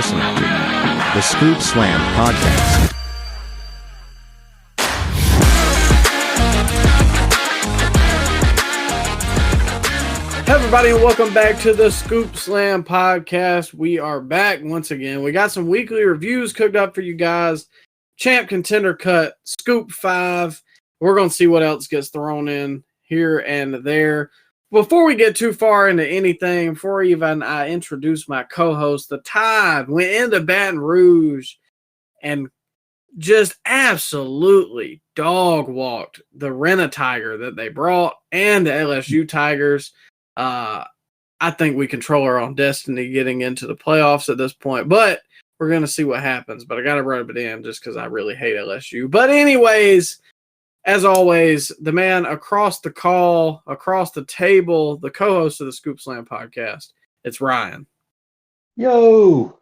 listening to the Scoop Slam Podcast. Hey everybody, and welcome back to the Scoop Slam Podcast. We are back once again. We got some weekly reviews cooked up for you guys. Champ Contender Cut, Scoop 5. We're going to see what else gets thrown in here and there. Before we get too far into anything, before even I introduce my co-host, the Tide went into Baton Rouge and just absolutely dog-walked the Rent-A-Tiger that they brought and the LSU Tigers. I think we control our own destiny getting into the playoffs at this point, but we're going to see what happens. But I got to rub it in just because I really hate LSU. But anyways, as always, the man across the call, across the table, the co-host of the Scoop Slam Podcast, it's Ryan. Yo,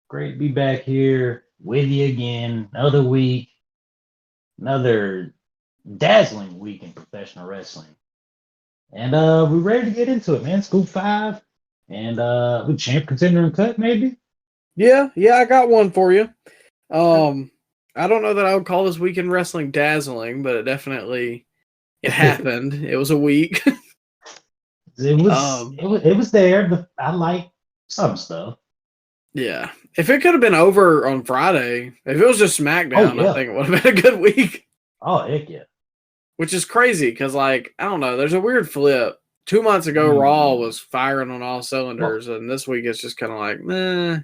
great to be back here with you again. Another week, another dazzling week in professional wrestling. And we're ready to get into it, man. Scoop 5. And with Champ Contender and Cut, maybe? Yeah, I got one for you. I don't know that I would call this week in wrestling dazzling, but it happened. It was a week. It was there. But I like some stuff. Yeah. If it could have been over on Friday, if it was just SmackDown, I think it would have been a good week. Oh, heck yeah. Which is crazy because, I don't know, there's a weird flip. 2 months ago, Raw was firing on all cylinders, and this week it's just kind of like, meh.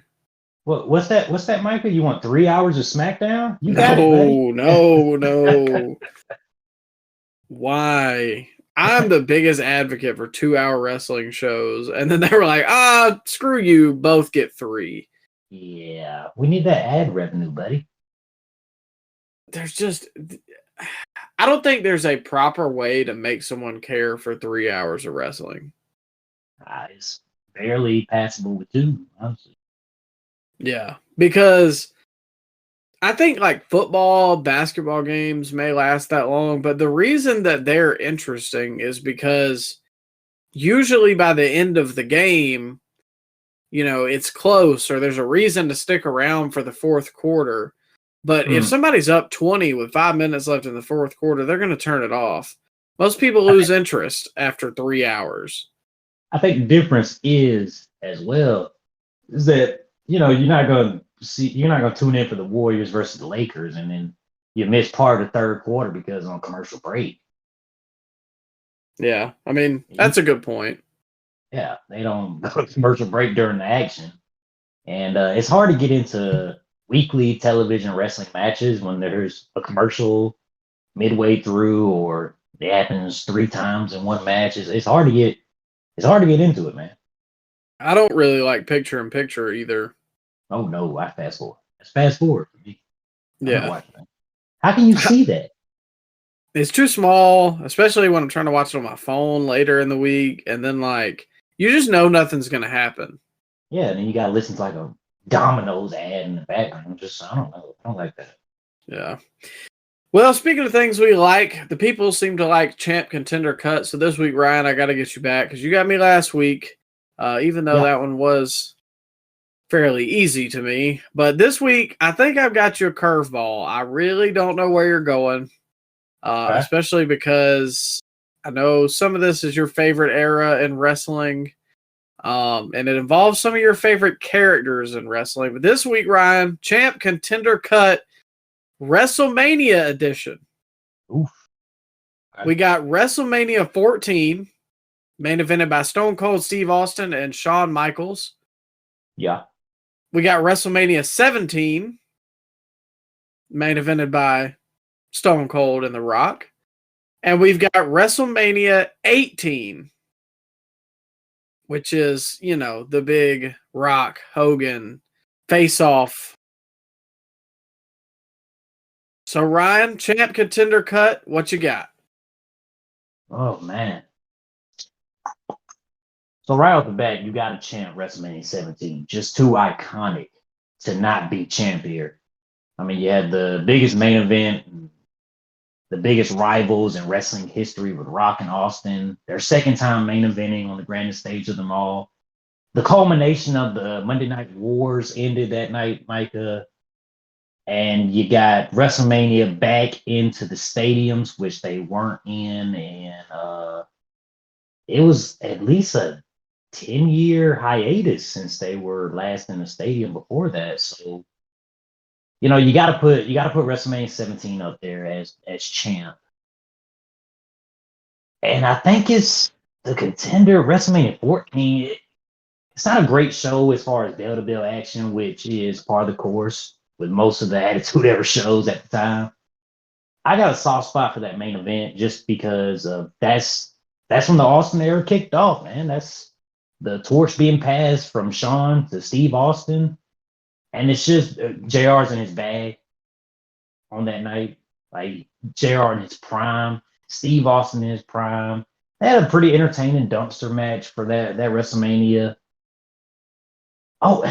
What's that, Micah? You want 3 hours of SmackDown? You got No. Why? I'm the biggest advocate for 2-hour wrestling shows, and then they were like, screw you, both get 3. Yeah, we need that ad revenue, buddy. I don't think there's a proper way to make someone care for 3 hours of wrestling. It's barely passable with 2, honestly. Yeah, because I think football, basketball games may last that long, but the reason that they're interesting is because usually by the end of the game, it's close or there's a reason to stick around for the fourth quarter. But if somebody's up 20 with 5 minutes left in the fourth quarter, they're going to turn it off. Most people lose interest after 3 hours. I think the difference is as well is that you're not going to tune in for the Warriors versus the Lakers, and then you miss part of the third quarter because on commercial break. Yeah, I mean that's a good point. Yeah, they don't go to commercial break during the action, and it's hard to get into weekly television wrestling matches when there's a commercial midway through or it happens 3 times in one match. It's hard to get into it, man. I don't really like picture-in-picture either. Oh no, I fast forward. It's fast forward for me. Yeah. How can you see that? It's too small, especially when I'm trying to watch it on my phone later in the week, and then you just know nothing's gonna happen. Yeah, and then you gotta listen to a Domino's ad in the background. I don't know. I don't like that. Yeah. Well, speaking of things we like, the people seem to like Champ Contender Cut. So this week, Ryan, I got to get you back because you got me last week, even though that one was fairly easy to me. But this week, I think I've got you a curveball. I really don't know where you're going, especially because I know some of this is your favorite era in wrestling. And it involves some of your favorite characters in wrestling. But this week, Ryan, Champ Contender Cut, WrestleMania edition. Oof. We got WrestleMania 14, main evented by Stone Cold Steve Austin and Shawn Michaels. Yeah. We got WrestleMania 17, main evented by Stone Cold and The Rock. And we've got WrestleMania 18, which is, the big Rock, Hogan, face-off. So, Ryan, Champ Contender Cut, what you got? Oh, man. So, right off the bat, you got to chant WrestleMania 17. Just too iconic to not be champ here. I mean, you had the biggest main event, the biggest rivals in wrestling history with Rock and Austin. Their second time main eventing on the grandest stage of them all. the culmination of the Monday Night Wars ended that night, Micah, and you got WrestleMania back into the stadiums, which they weren't in, and it was at least a 10-year hiatus since they were last in the stadium before that. So, you gotta put WrestleMania 17 up there as champ. And I think it's the contender WrestleMania 14. It's not a great show as far as bell-to-bell action, which is part of the course with most of the Attitude Era shows at the time. I got a soft spot for that main event just because that's when the Austin era kicked off, man. That's the torch being passed from Shawn to Steve Austin. And it's just JR's in his bag on that night. Like JR in his prime, Steve Austin in his prime. They had a pretty entertaining dumpster match for that WrestleMania. Oh,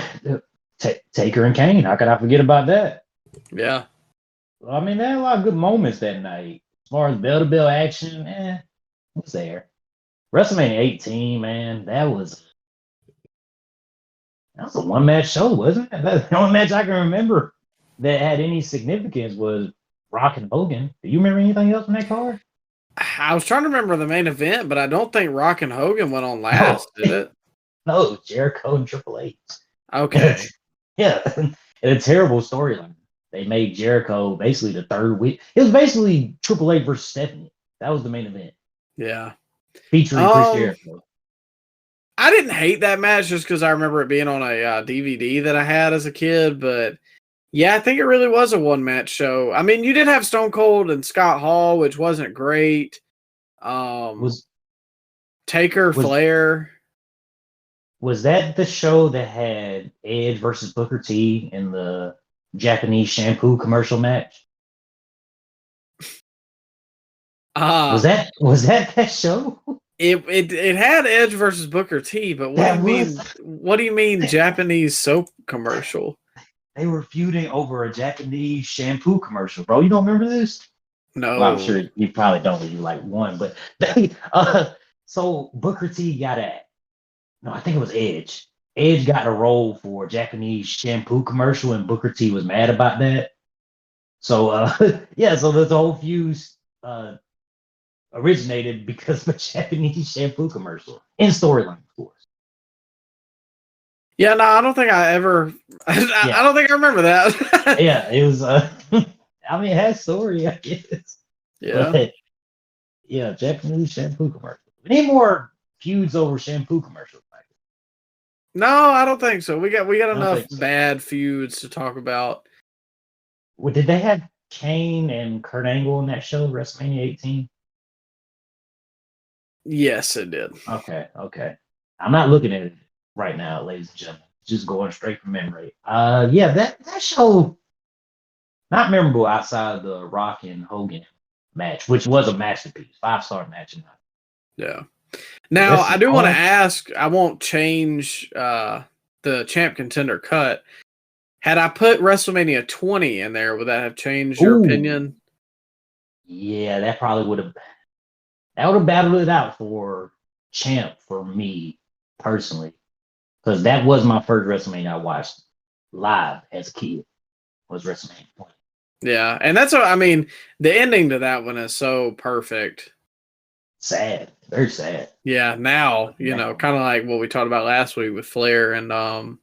Taker and Kane. How could I forget about that? Yeah. I mean, they had a lot of good moments that night. As far as bell-to-bell action, it was there. WrestleMania 18, man, that was a one-match show, wasn't it? The only match I can remember that had any significance was Rock and Hogan. Do you remember anything else from that card? I was trying to remember the main event, but I don't think Rock and Hogan went on last, did it? No, Jericho and Triple H. Okay. Yeah, and a terrible storyline. They made Jericho basically the third week. It was basically Triple H versus Stephanie. That was the main event. Yeah. Featuring Chris Jericho. I didn't hate that match just because I remember it being on a DVD that I had as a kid, but yeah, I think it really was a one-match show. I mean, you did have Stone Cold and Scott Hall, which wasn't great. Taker, Flair. Was that the show that had Edge versus Booker T in the Japanese shampoo commercial match? Was that show? It had Edge versus Booker T, but what do you mean Japanese soap commercial? They were feuding over a Japanese shampoo commercial, bro. You don't remember this? No. Well, I'm sure you probably don't. You like one, but so Booker T got no, I think it was Edge. Edge got a role for a Japanese shampoo commercial, and Booker T was mad about that. So so the whole feud originated because of a Japanese shampoo commercial in storyline, of course. Yeah, no, I don't think I ever. I don't think I remember that. Yeah, it was. I mean, it has story, I guess. Yeah. But, yeah, Japanese shampoo commercial. We need more feuds over shampoo commercials. No, I don't think so. We got enough bad feuds to talk about. Well, did they have Kane and Kurt Angle in that show, WrestleMania 18? Yes, it did. Okay. I'm not looking at it right now, ladies and gentlemen. Just going straight from memory. That show not memorable outside of the Rock and Hogan match, which was a masterpiece, 5-star match. Yeah. Now I do want to ask. I won't change the champ contender cut. Had I put WrestleMania 20 in there, would that have changed your opinion? Yeah, that probably would have. That would have battled it out for champ for me personally, because that was my first WrestleMania I watched live as a kid. Was WrestleMania 20. Yeah, and that's what I mean. The ending to that one is so perfect. Sad, very sad. Yeah, now kind of like what we talked about last week with Flair and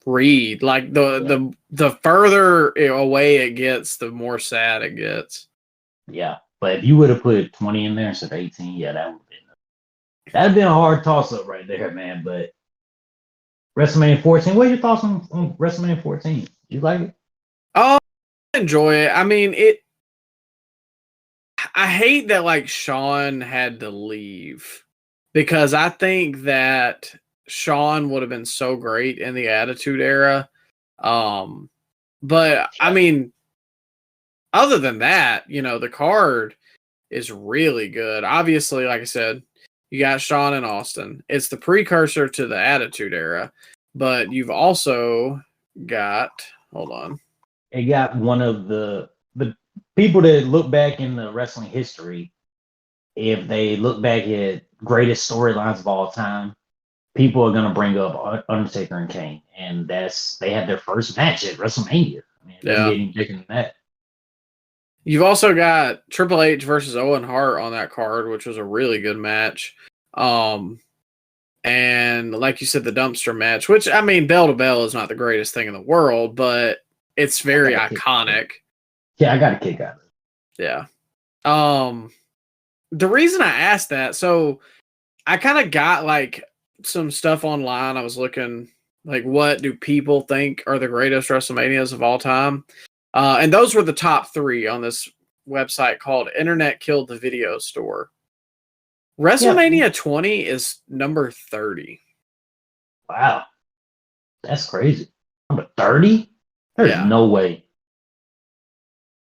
Reed. Like the further away it gets, the more sad it gets. Yeah, but if you would have put 20 in there instead of 18, yeah, that'd been a hard toss up right there, man. But WrestleMania 14. What are your thoughts on WrestleMania 14? You like it? Oh, I enjoy it. I mean, I hate that like Shawn had to leave because I think that Shawn would have been so great in the Attitude Era. But I mean, other than that, the card is really good. Obviously, like I said, you got Shawn and Austin. It's the precursor to the Attitude Era, but you've also got, hold on. It got one of the people that look back in the wrestling history, if they look back at greatest storylines of all time, people are gonna bring up Undertaker and Kane, and they had their first match at WrestleMania. I mean, it doesn't get any bigger than that. You've also got Triple H versus Owen Hart on that card, which was a really good match. And like you said, the dumpster match, which, I mean, bell to bell is not the greatest thing in the world, but it's very iconic. Yeah, I got a kick out of it. Yeah. The reason I asked that, so I kind of got like some stuff online. I was looking like, what do people think are the greatest WrestleManias of all time? And those were the top 3 on this website called Internet Killed the Video Store. WrestleMania 20 is number 30. Wow. That's crazy. Number 30? There's no way.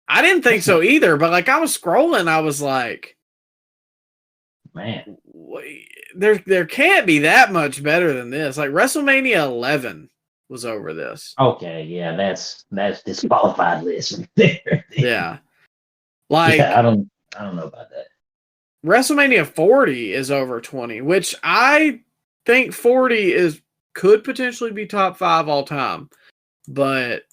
I didn't think so either, but like I was scrolling, I was like, man, there can't be that much better than this. Like WrestleMania 11 was over this. Okay, yeah, that's disqualified list right there. Yeah. Like I don't know about that. WrestleMania 40 is over 20, which I think 40 could potentially be top 5 all time, but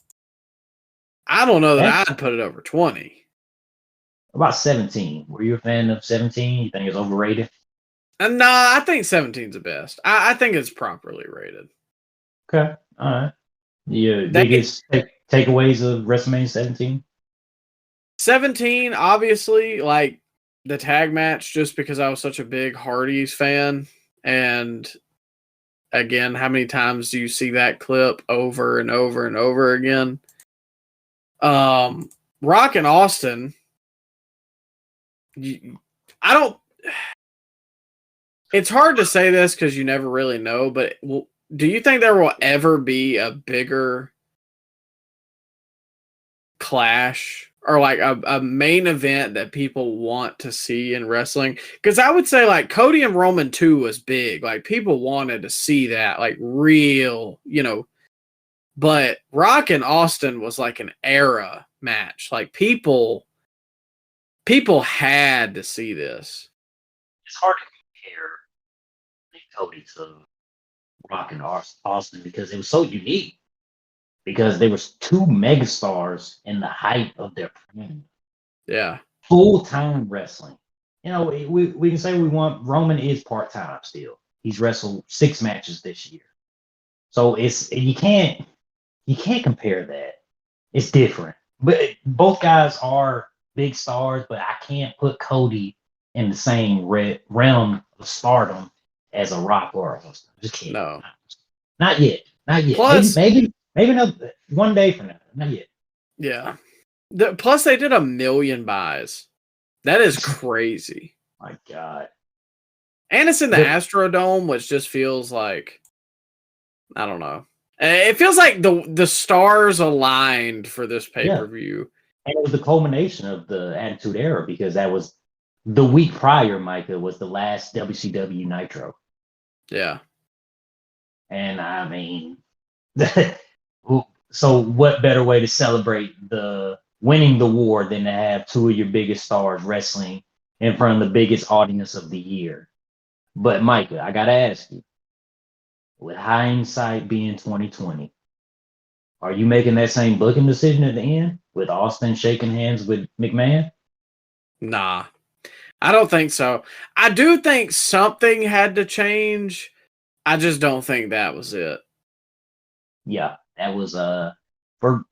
I don't know that I'd put it over 20. About 17. Were you a fan of 17? You think it's overrated? No, I think 17's the best. I think it's properly rated. Okay, all right. Your biggest takeaways of WrestleMania 17? 17, obviously, like the tag match, just because I was such a big Hardy's fan. And again, how many times do you see that clip over and over and over again? Rock and Austin, it's hard to say this because you never really know, but do you think there will ever be a bigger clash or like a main event that people want to see in wrestling? Because I would say like Cody and Roman 2 was big. Like people wanted to see that, like real, but Rock and Austin was like an era match. Like people had to see this. It's hard to compare Cody to Rock and Austin because it was so unique. Because there was 2 megastars in the height of their prime. Yeah. Full-time wrestling. We can say we want Roman is part-time still. He's wrestled 6 matches this year. So you can't compare that. It's different. But both guys are big stars, but I can't put Cody in the same realm of stardom as a Rock or a Austin. Just can't. No. Not yet. Not yet. Plus, maybe one day from now. Not yet. Yeah. Plus, they did 1 million buys. That is crazy. My God. And it's in the Astrodome, which just feels like, I don't know. It feels like the stars aligned for this pay-per-view. And it was the culmination of the Attitude Era because that was the week prior, Micah, was the last WCW Nitro. Yeah. And I mean, so what better way to celebrate the winning the war than to have 2 of your biggest stars wrestling in front of the biggest audience of the year? But Micah, I gotta ask you, with hindsight being 2020, are you making that same booking decision at the end with Austin shaking hands with McMahon? Nah, I don't think so. I do think something had to change. I just don't think that was it. Yeah, that was for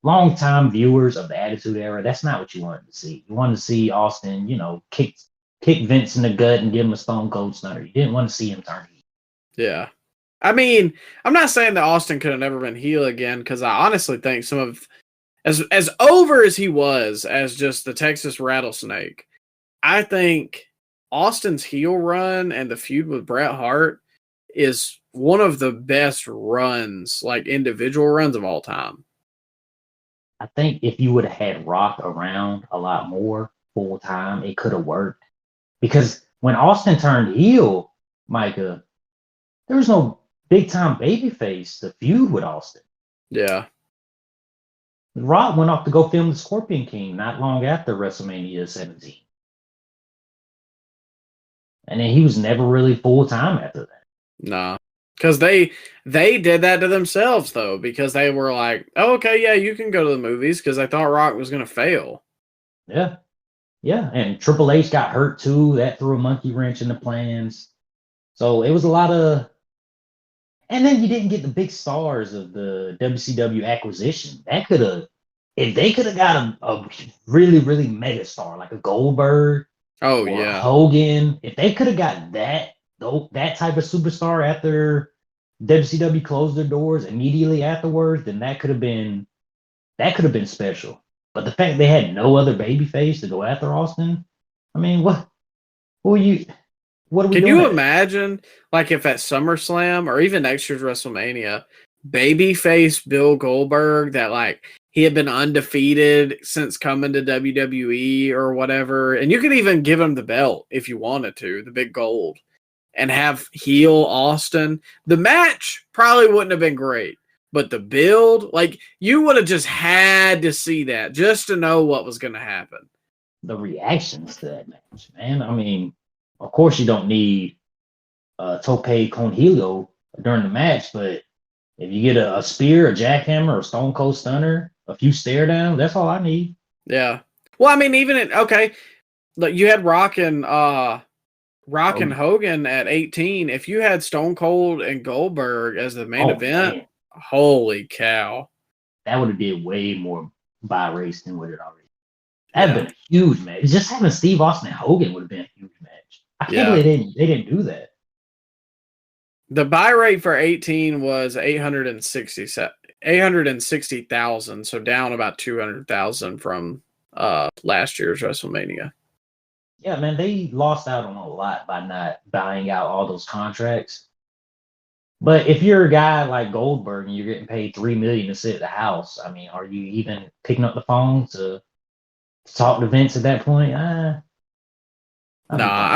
long-time viewers of the Attitude Era, that's not what you wanted to see. You wanted to see Austin, kick Vince in the gut and give him a Stone Cold Stunner. You didn't want to see him turn heel. Yeah. I mean, I'm not saying that Austin could have never been heel again, because I honestly think some of as over as he was as just the Texas Rattlesnake, I think Austin's heel run and the feud with Bret Hart is one of the best runs, like individual runs of all time. I think if you would have had Rock around a lot more full time, it could have worked. Because when Austin turned heel, Micah, there was no big time babyface to feud with Austin. Yeah. Rock went off to go film the Scorpion King not long after WrestleMania 17. And then he was never really full time after that. Nah. Because they did that to themselves, though, because they were like, oh, okay, yeah, you can go to the movies, because I thought Rock was going to fail. Yeah. Yeah. And Triple H got hurt too. That threw a monkey wrench in the plans. So it was a lot of, and then you didn't get the big stars of the WCW acquisition. That could have, if they could have got a really, really mega star like a Goldberg Oh, or yeah. Hogan, if they could have got that type of superstar after WCW closed their doors immediately afterwards, then that could have been special. But the fact they had no other babyface to go after Austin, I mean, what are we Can doing you at that? imagine, like, if at SummerSlam or even next year's WrestleMania, babyface Bill Goldberg, that, like, he had been undefeated since coming to WWE or whatever, and you could even give him the belt if you wanted to, the big gold, and have heel Austin. The match probably wouldn't have been great, but the build, like, you would have just had to see that just to know what was going to happen. The reactions to that match, man. I mean, of course you don't need Tope con Hilo during the match, but if you get a spear, a jackhammer, a Stone Cold Stunner, a few stare downs, that's all I need. Yeah. Well, I mean, okay, like you had Rock and Hogan at 18. If you had Stone Cold and Goldberg as the main event, man. holy cow. That would have been way more buy race than what it already. That'd been a huge match. Just having Steve Austin and Hogan would have been a huge match. I can't believe they didn't do that. The buy rate for 18 was 860,000, so down about 200,000 from last year's WrestleMania. Yeah, man, they lost out on a lot by not buying out all those contracts. But if you're a guy like Goldberg and you're getting paid $3 million to sit at the house, I mean, are you even picking up the phone to talk to Vince at that point? I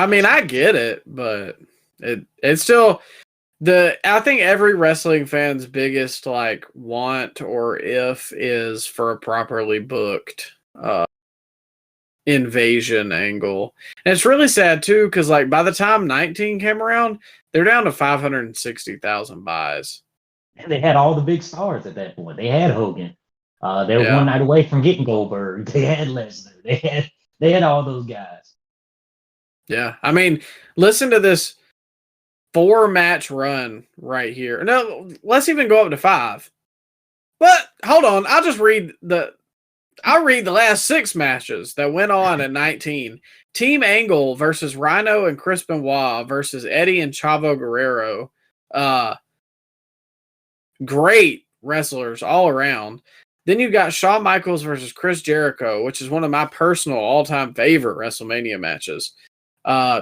mean, I get it, but it's still I think every wrestling fan's biggest like want or if is for a properly booked invasion angle. And it's really sad too, because like by the time 19 came around, they're down to 560,000 buys. And they had all the big stars at that point. They had Hogan. They were one night away from getting Goldberg. They had Lesnar. They had all those guys. Yeah, I mean, listen to this 4-match run right here. No, let's even go up to 5. But hold on, I'll read the last 6 matches that went on at 19. Team Angle versus Rhino and Chris Benoit versus Eddie and Chavo Guerrero. Great wrestlers all around. Then you've got Shawn Michaels versus Chris Jericho, which is one of my personal all-time favorite WrestleMania matches.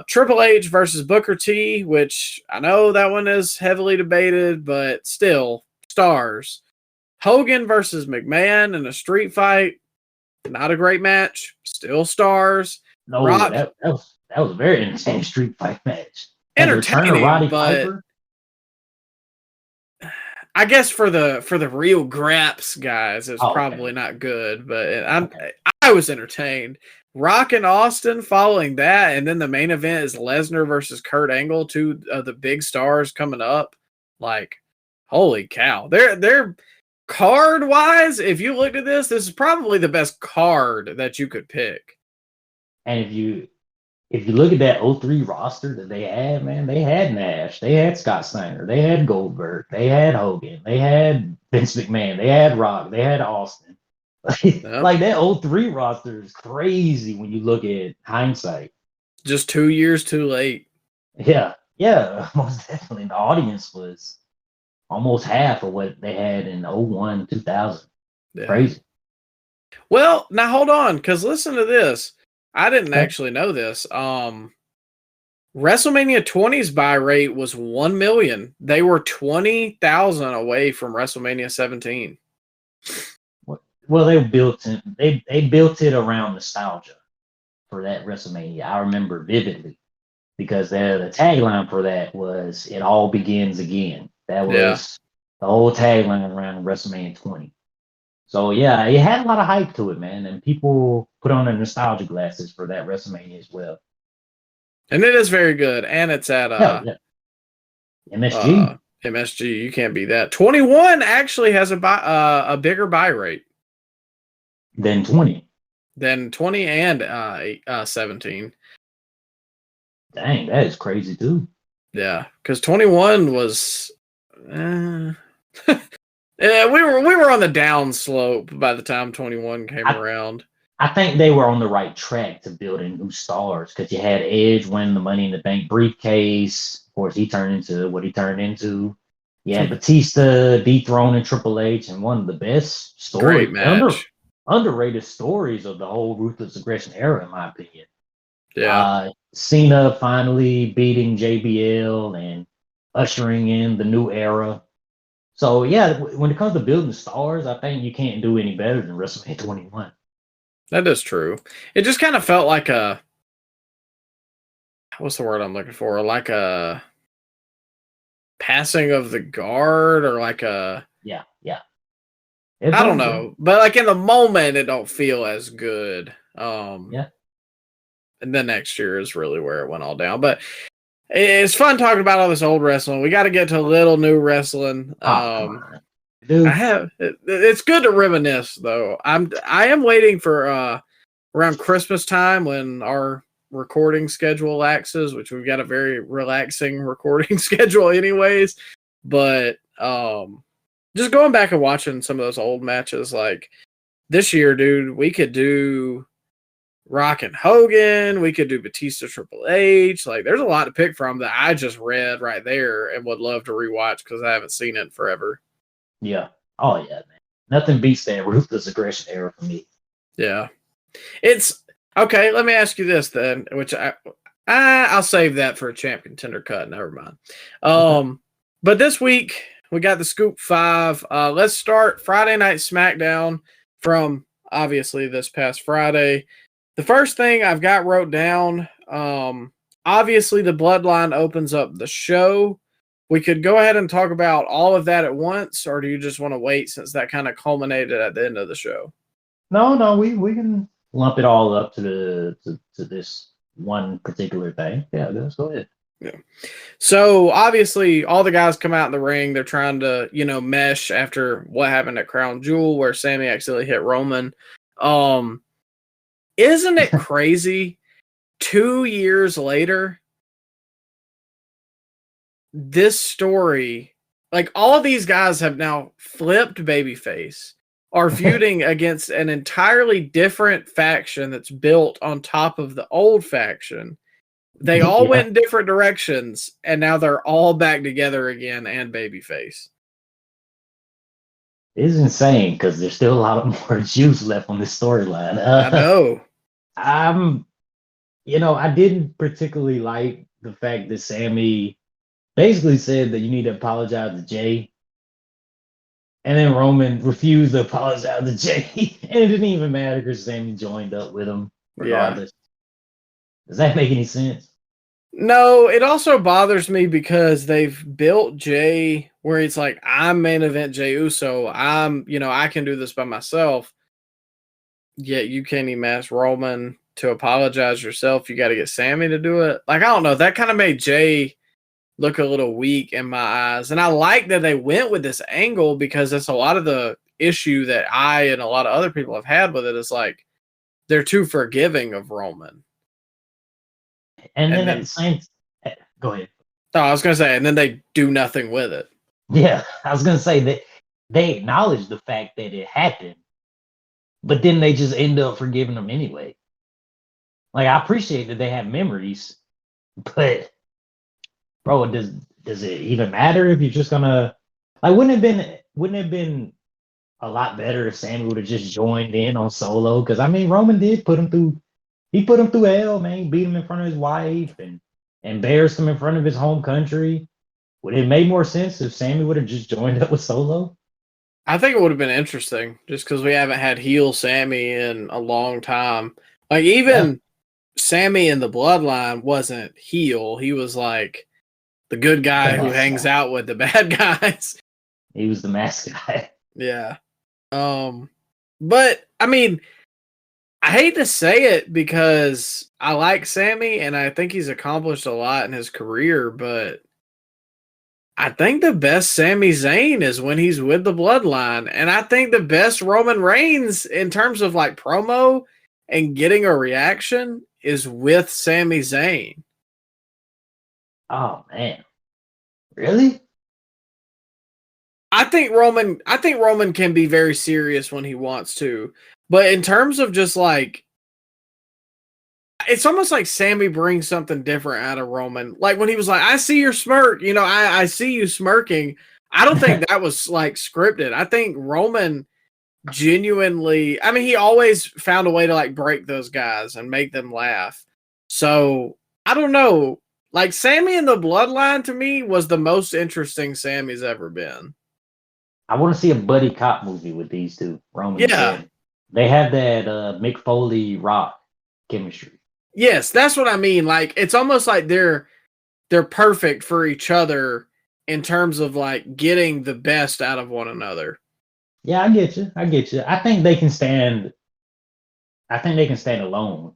Triple H versus Booker T, which I know that one is heavily debated, but still, stars. Hogan versus McMahon in a street fight. Not a great match. Still stars. No, Rock, that was a very entertaining street fight match. Entertaining, Roddy but Piper. I guess for the real graps guys, it's probably not good. But I was entertained. Rock and Austin following that, and then the main event is Lesnar versus Kurt Angle, 2 of the big stars coming up. Like, holy cow! They're card wise. If you looked at this is probably the best card that you could pick. And if you look at that 03 roster that they had, man, they had Nash, they had Scott Steiner, they had Goldberg, they had Hogan, they had Vince McMahon, they had Rock, they had Austin. Like that 03 roster is crazy when you look at hindsight. Just 2 years too late. Yeah, most definitely. The audience was almost half of what they had in 01, 2000. Yeah. Crazy. Well, now hold on, because listen to this. I didn't actually know this. WrestleMania 20's buy rate was 1 million. They were 20,000 away from WrestleMania 17. Well, they built it around nostalgia for that WrestleMania. I remember vividly because the tagline for that was "It all begins again." That was the whole tagline around WrestleMania 20. So yeah, it had a lot of hype to it, man, and people put on their nostalgia glasses for that WrestleMania as well. And it is very good, and it's at MSG. MSG, you can't beat that. 21 actually has a bigger buy rate Then 20. than 20 and 17. Dang, that is crazy too. Yeah, because 21 was. Yeah, we were on the down slope by the time 21 came around. I think they were on the right track to building new stars because you had Edge win the Money in the Bank briefcase. Of course, he turned into what he turned into. You had Batista dethroning Triple H, and one of the best stories, Great match. underrated stories of the whole Ruthless Aggression era, in my opinion. Yeah. Cena finally beating JBL and ushering in the new era. So yeah, when it comes to building stars, I think you can't do any better than WrestleMania 21. That is true. It just kind of felt like what's the word I'm looking for? Like a passing of the guard, or like a Yeah. I don't know, but like in the moment, it don't feel as good. Yeah. And then next year is really where it went all down. But it's fun talking about all this old wrestling. We got to get to a little new wrestling. It's good to reminisce though. I am waiting for around Christmas time when our recording schedule laxes, which we've got a very relaxing recording schedule anyways. But just going back and watching some of those old matches, like this year, dude, we could do Rock and Hogan, we could do Batista Triple H. Like, there's a lot to pick from that I just read right there and would love to rewatch because I haven't seen it in forever. Yeah. Oh yeah, man. Nothing beats that Ruthless Aggression era for me. Yeah. It's okay. Let me ask you this then, which I'll save that for a champ contender cut. Never mind. But this week we got the Scoop 5. Let's start Friday Night SmackDown from obviously this past Friday. The first thing I've got wrote down, obviously the Bloodline opens up the show. We could go ahead and talk about all of that at once, or do you just want to wait since that kind of culminated at the end of the show? No, we can lump it all up to this one particular thing. Yeah, let's go ahead. Yeah. So obviously all the guys come out in the ring. They're trying to, mesh after what happened at Crown Jewel where Sammy accidentally hit Roman. Isn't it crazy? 2 years later, this story, like all of these guys have now flipped babyface, are feuding against an entirely different faction that's built on top of the old faction. They all went in different directions, and now they're all back together again and babyface. It's insane because there's still a lot of more juice left on this storyline. I know. I didn't particularly like the fact that Sammy basically said that you need to apologize to Jay. And then Roman refused to apologize to Jay. And it didn't even matter because Sammy joined up with him regardless. Yeah. Does that make any sense? No, it also bothers me because they've built Jay where it's like, I'm main event Jey Uso. I can do this by myself. Yet you can't even ask Roman to apologize yourself. You got to get Sammy to do it. Like, I don't know. That kind of made Jay look a little weak in my eyes. And I like that they went with this angle because that's a lot of the issue that I and a lot of other people have had with it. Is like, they're too forgiving of Roman. And then at the same time, go ahead. Oh, I was going to say, and then they do nothing with it. Yeah, I was going to say that they acknowledge the fact that it happened, but then they just end up forgiving them anyway. Like, I appreciate that they have memories, but bro, does it even matter if you're just gonna wouldn't it have been a lot better if Sammy would have just joined in on Solo? Because I mean, Roman did put him through hell, man. He beat him in front of his wife and embarrassed him in front of his home country. Would it have made more sense if Sammy would have just joined up with Solo? I think it would have been interesting just because we haven't had heel Sammy in a long time. Like, even Sammy in the Bloodline wasn't heel. He was like the good guy who hangs out with the bad guys. He was the mascot. Yeah. But I mean, I hate to say it because I like Sammy and I think he's accomplished a lot in his career, but I think the best Sami Zayn is when he's with the Bloodline. And I think the best Roman Reigns in terms of like promo and getting a reaction is with Sami Zayn. Oh man. Really? I think Roman can be very serious when he wants to. But in terms of just like, it's almost like Sammy brings something different out of Roman. Like when he was like, I see your smirk, I see you smirking. I don't think that was like scripted. I think Roman genuinely, I mean, he always found a way to like break those guys and make them laugh. So I don't know. Like Sammy and the Bloodline to me was the most interesting Sammy's ever been. I want to see a buddy cop movie with these two, Roman and Yeah. Sammy. They have that Mick Foley Rock chemistry. Yes, that's what I mean. Like it's almost like they're perfect for each other in terms of like getting the best out of one another. Yeah, I get you. I think they can stand. I think they can stand alone,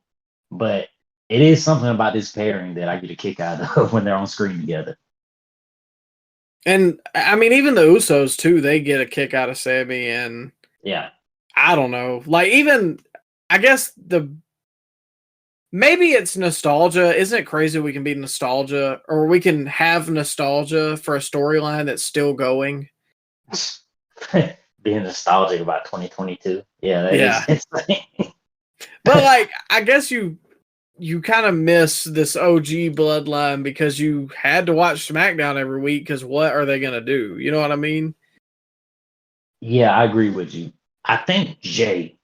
but it is something about this pairing that I get a kick out of when they're on screen together. And I mean, even the Usos too, they get a kick out of Sammy, and Yeah, I don't know. Like even I guess maybe it's nostalgia. Isn't it crazy we can be nostalgia or we can have nostalgia for a storyline that's still going? being nostalgic about 2022. Yeah, that Yeah. is insane. But like I guess you kind of miss this OG bloodline because you had to watch SmackDown every week because what are they gonna do? You know what I mean? Yeah, I agree with you. I think Jay,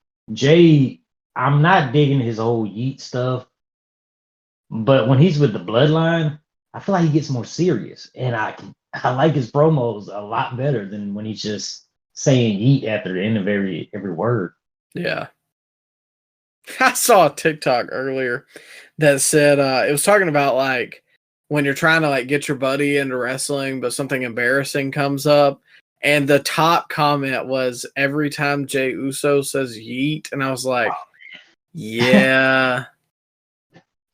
I'm not digging his whole Yeet stuff, but when he's with the Bloodline, I feel like he gets more serious, and I like his promos a lot better than when he's just saying Yeet after the end of every word. Yeah. I saw a TikTok earlier that said it was talking about like when you're trying to like get your buddy into wrestling, but something embarrassing comes up. And the top comment was every time Jey Uso says yeet, and I was like, yeah.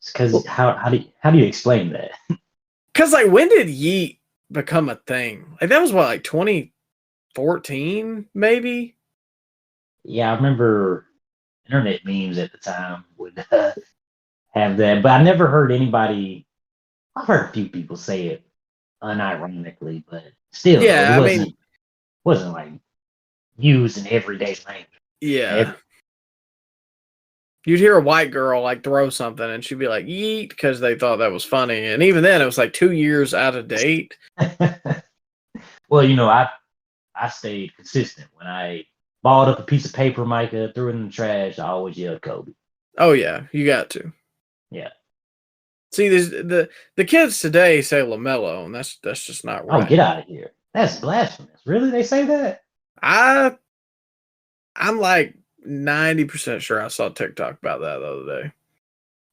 Because how do you explain that? Because like when did yeet become a thing? Like that was what, like 2014, maybe? Yeah, I remember internet memes at the time would have that, but I never heard anybody. I've heard a few people say it unironically, but still, Yeah, it wasn't like used in everyday language. yeah. You'd hear a white girl like throw something and she'd be like, yeet, because they thought that was funny. And even then, it was like 2 years out of date. Well, I stayed consistent. When I balled up a piece of paper, Micah, threw it in the trash, I always yelled Kobe. Oh, yeah, you got to. Yeah. See, the kids today say LaMelo, and that's just not right. Oh, get out of here. That's blasphemous. Really? They say that? I'm like 90% sure I saw TikTok about that the other day.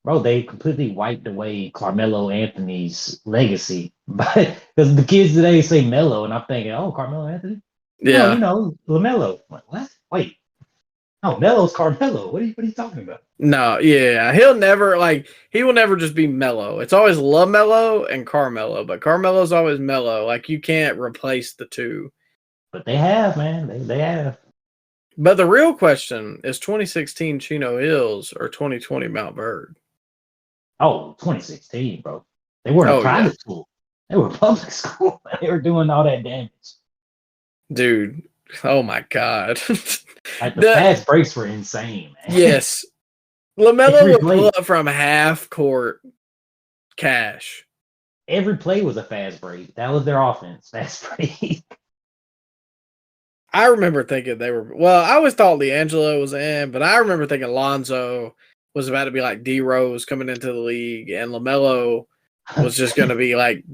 Bro, they completely wiped away Carmelo Anthony's legacy. But because the kids today say Melo, and I'm thinking, oh, Carmelo Anthony? Yeah. No, LaMelo. Like, what? Wait. No, Melo's Carmelo. What are you talking about? No, yeah. He will never just be Mello. It's always LaMelo and Carmelo, but Carmelo's always Mello. Like, you can't replace the two. But they have, man. They have. But the real question is 2016 Chino Hills or 2020 Mount Bird? Oh, 2016, bro. They weren't a private school. They were public school. They were doing all that damage. Dude, oh my God. Like the fast breaks were insane, man. Yes. LaMelo would pull up from half court cash. Every play was a fast break. That was their offense. Fast break. I remember thinking I always thought D'Angelo was in, but I remember thinking Lonzo was about to be like D Rose coming into the league, and LaMelo was just going to be like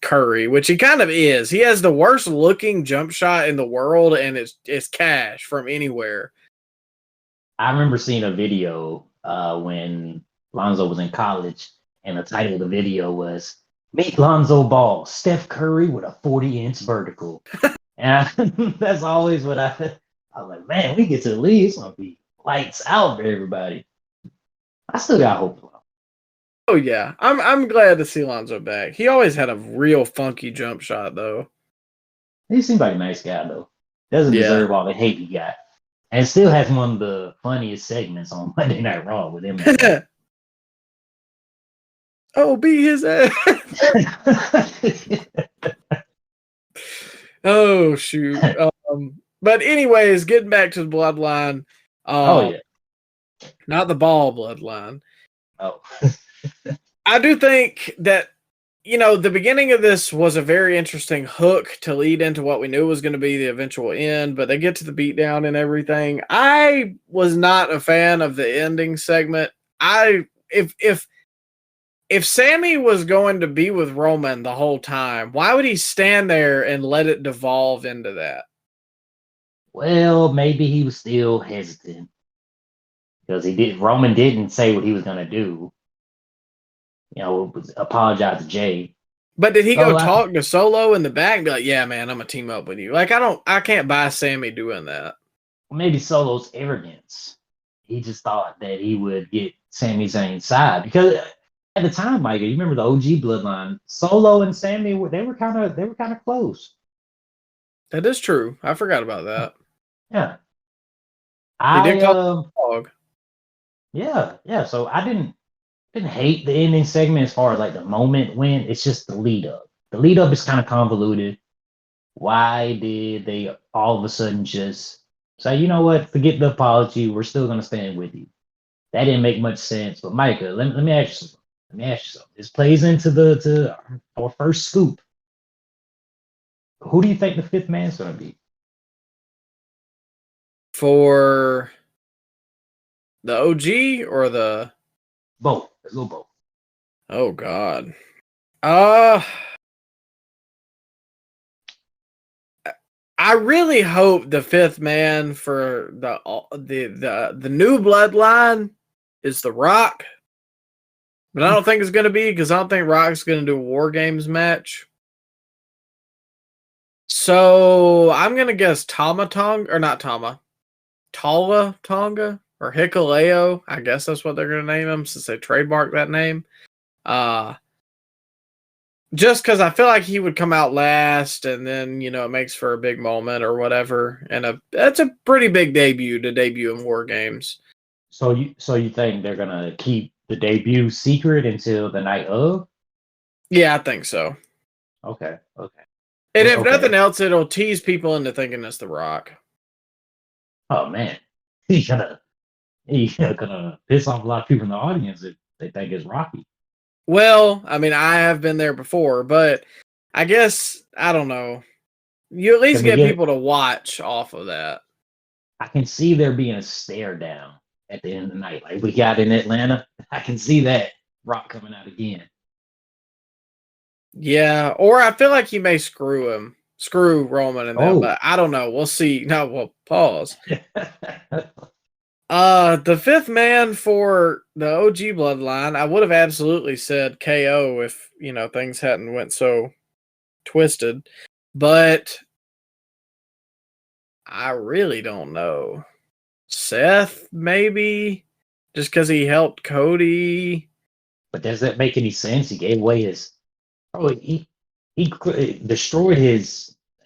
Curry, which he kind of is. He has the worst looking jump shot in the world, and it's cash from anywhere. I remember seeing a video when Lonzo was in college, and the title of the video was "Meet Lonzo Ball, Steph Curry with a 40-inch vertical." And that's always what I was like, man, we get to the league, it's gonna be lights out for everybody. I still got hope. Oh yeah, I'm glad to see Lonzo back. He always had a real funky jump shot though. He seems like a nice guy though. Doesn't Yeah. deserve all the hate he got, and still has one of the funniest segments on Monday Night Raw with him. And Oh, beat his ass. Oh shoot. But anyways, getting back to the bloodline. Oh yeah. Not the ball bloodline. Oh. I do think that the beginning of this was a very interesting hook to lead into what we knew was going to be the eventual end, but they get to the beatdown and everything. I was not a fan of the ending segment. If Sammy was going to be with Roman the whole time, why would he stand there and let it devolve into that? Well, maybe he was still hesitant because Roman didn't say what he was gonna do. Apologize to Jay. But did he go talk to Solo in the back and be like, "Yeah, man, I'm gonna team up with you"? Like, I can't buy Sammy doing that. Maybe Solo's arrogance. He just thought that he would get Sami Zayn's side because at the time, Micah, you remember the OG Bloodline, Solo and Sammy they were kind of close. That is true. I forgot about that. Yeah, He did call the dog. Yeah. So I didn't hate the ending segment as far as like the moment when. It's just the lead up. The lead up is kind of convoluted. Why did they all of a sudden just say, you know what, forget the apology, we're still gonna stand with you? That didn't make much sense. But Micah, let me ask you something. This plays into to our first scoop. Who do you think the fifth man's gonna be? For the OG or the both? Let's go both. Oh God. I really hope the fifth man for the new bloodline is The Rock. But I don't think it's going to be because I don't think Rock's going to do a War Games match. So I'm going to guess Tala Tonga or Hikuleo. I guess that's what they're going to name him since they trademarked that name. Just because I feel like he would come out last and then, it makes for a big moment or whatever. And that's a pretty big debut to debut in War Games. So you think they're going to keep the debut secret until the night of? Yeah, I think so. Okay. And if nothing else, it'll tease people into thinking it's The Rock. Oh man, he's gonna piss off a lot of people in the audience if they think it's Rocky. Well, I mean, I have been there before, but I guess I don't know. You at least get people to watch off of that. I can see there being a stare down at the end of the night, like we got in Atlanta. I can see that Rock coming out again. Yeah, or I feel like he may screw Roman and them, but I don't know. We'll see. No, we'll pause. The fifth man for the OG bloodline, I would have absolutely said KO if things hadn't went so twisted, but I really don't know. Seth, maybe, just because he helped Cody. But does that make any sense? He gave away his. Oh, he destroyed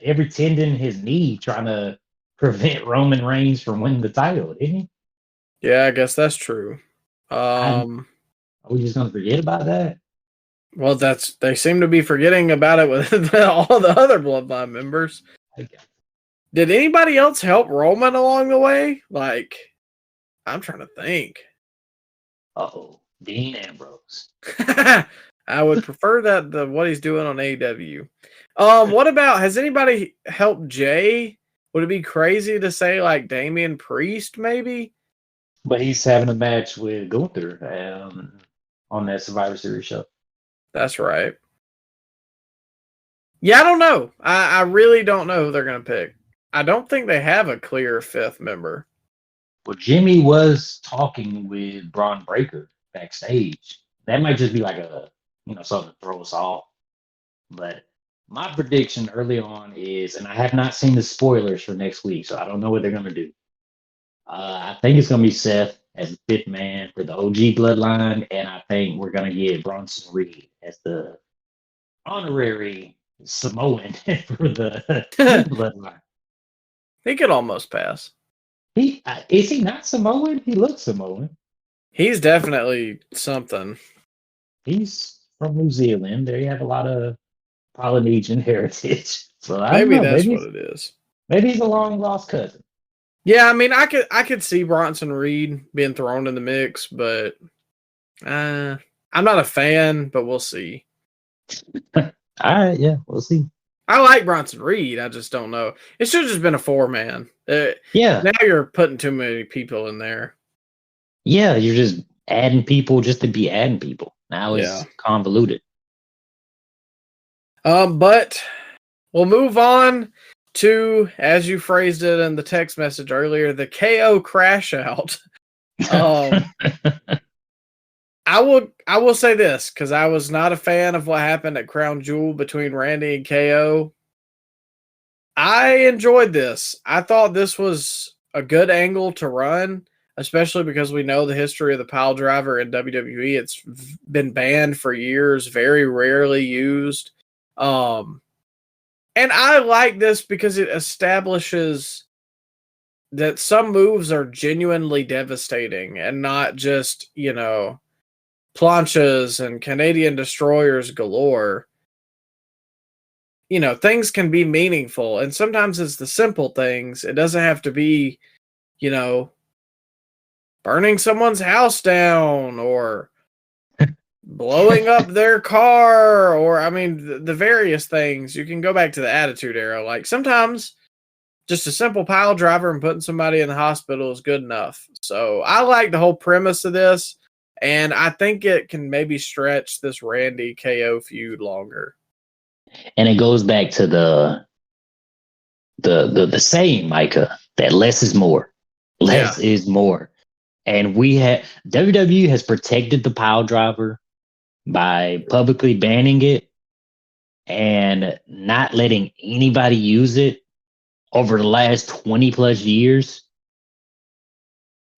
every tendon in his knee trying to prevent Roman Reigns from winning the title, didn't he? Yeah, I guess that's true. Are we just gonna forget about that? Well, they seem to be forgetting about it with all the other Bloodline members. Okay. Did anybody else help Roman along the way? Like, I'm trying to think. Dean Ambrose. I would prefer that than what he's doing on AEW. What about, has anybody helped Jay? Would it be crazy to say like Damian Priest maybe? But he's having a match with Gunther on that Survivor Series show. That's right. Yeah, I don't know. I really don't know who they're going to pick. I don't think they have a clear fifth member. Well, Jimmy was talking with Braun Breaker backstage. That might just be like something to throw us off. But my prediction early on is, and I have not seen the spoilers for next week, so I don't know what they're going to do. I think it's gonna be Seth as the fifth man for the OG Bloodline, and I think we're gonna get Bronson Reed as the honorary Samoan for the New Bloodline. He could almost pass. Is he not Samoan? He looks Samoan. He's definitely something. He's from New Zealand. They have a lot of Polynesian heritage. So I don't Maybe know. that's what it is. Maybe he's a long lost cousin. Yeah, I mean, I could see Bronson Reed being thrown in the mix, but I'm not a fan. But we'll see. All right, yeah, we'll see. I like Bronson Reed. I just don't know. It should have just been a 4-man. Yeah. Now you're putting too many people in there. Yeah, you're just adding people just to be adding people. Now it's convoluted. But we'll move on to, as you phrased it in the text message earlier, the KO crash out. I will say this, because I was not a fan of what happened at Crown Jewel between Randy and KO. I enjoyed this. I thought this was a good angle to run, especially because we know the history of the pile driver in WWE. It's been banned for years, very rarely used. And I like this because it establishes that some moves are genuinely devastating and not just, planchas and Canadian destroyers galore. Things can be meaningful, and sometimes it's the simple things. It doesn't have to be, burning someone's house down or blowing up their car, or the various things. You can go back to the Attitude Era. Like, sometimes just a simple pile driver and putting somebody in the hospital is good enough. So I like the whole premise of this, and I think it can maybe stretch this Randy KO feud longer. And it goes back to the saying, Micah, that less is more. Less is more. And WWE has protected the pile driver by publicly banning it and not letting anybody use it over the last 20 plus years.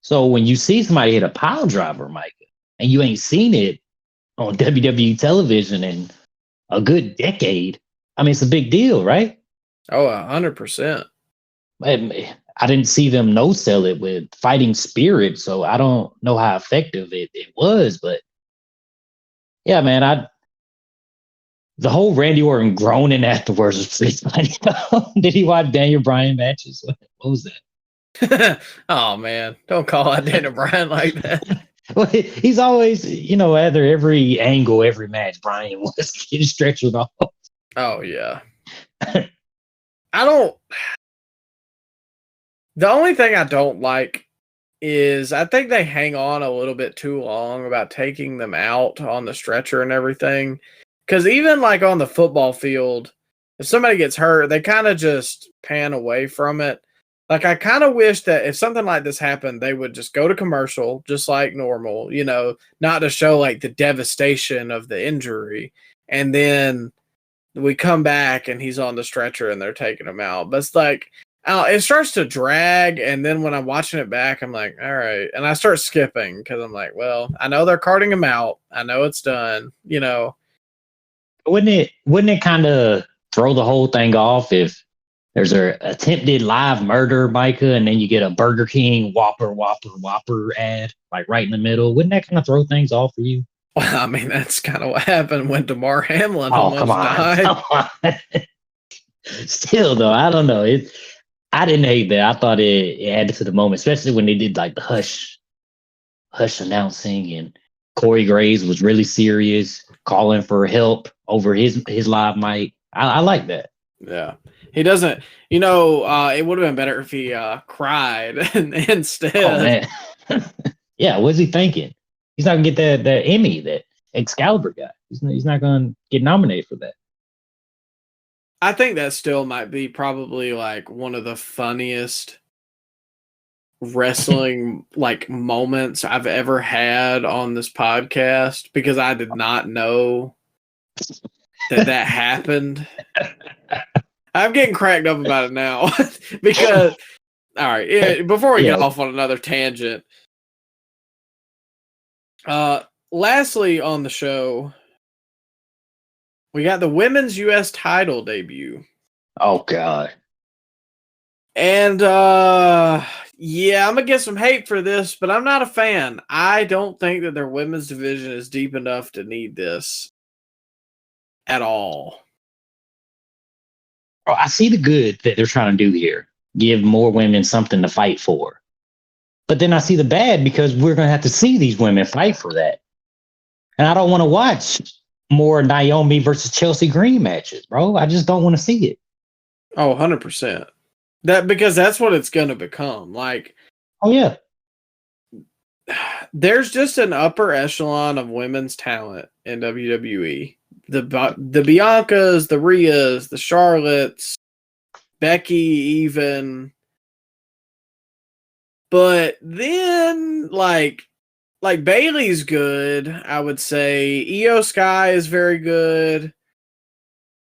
So when you see somebody hit a pile driver, Micah, and you ain't seen it on WWE television in a good decade, it's a big deal, right? Oh, 100%. I didn't see them no-sell it with Fighting Spirit, so I don't know how effective it was, but yeah, man, the whole Randy Orton groaning afterwards was pretty funny. Did he watch Daniel Bryan matches? What was that? Oh, man, don't call out Daniel Bryan like that. Well, he's always, after every angle, every match, Bryan was getting stretched off. Oh, yeah. The only thing I don't like is I think they hang on a little bit too long about taking them out on the stretcher and everything. Because even like on the football field, if somebody gets hurt, they kind of just pan away from it. Like, I kind of wish that if something like this happened, they would just go to commercial, just like normal, not to show like the devastation of the injury. And then we come back and he's on the stretcher and they're taking him out. But it's like, it starts to drag. And then when I'm watching it back, I'm like, all right. And I start skipping because I'm like, well, I know they're carting him out. I know it's done, Wouldn't it kind of throw the whole thing off if there's a attempted live murder, Micah, and then you get a Burger King Whopper ad, like right in the middle? Wouldn't that kind of throw things off for you? Well, that's kind of what happened when DeMar Hamlin almost died. Come on. Still, though, I don't know. I didn't hate that. I thought it added to the moment, especially when they did like the hush announcing, and Corey Graves was really serious, calling for help over his live mic. I like that. Yeah. He doesn't, it would have been better if he cried instead. Oh, man. Yeah, what's he thinking? He's not going to get that Emmy that Excalibur got. He's not going to get nominated for that. I think that still might be probably like one of the funniest wrestling like moments I've ever had on this podcast, because I did not know that happened. I'm getting cracked up about it now because All right. Before we get Yeah. off on another tangent, lastly on the show, we got the women's U.S. title debut. Oh God. And yeah, I'm gonna get some hate for this, but I'm not a fan. I don't think that their women's division is deep enough to need this at all. Bro, I see the good that they're trying to do here. Give more women something to fight for. But then I see the bad because we're gonna have to see these women fight for that. And I don't want to watch more Naomi versus Chelsea Green matches, bro. I just don't want to see it. Oh, 100%. Because that's what it's going to become. Like, oh yeah, there's just an upper echelon of women's talent in WWE. The Biancas, the Rheas, the Charlottes, Becky, even. But then, like Bailey's good, I would say. Io Sky is very good.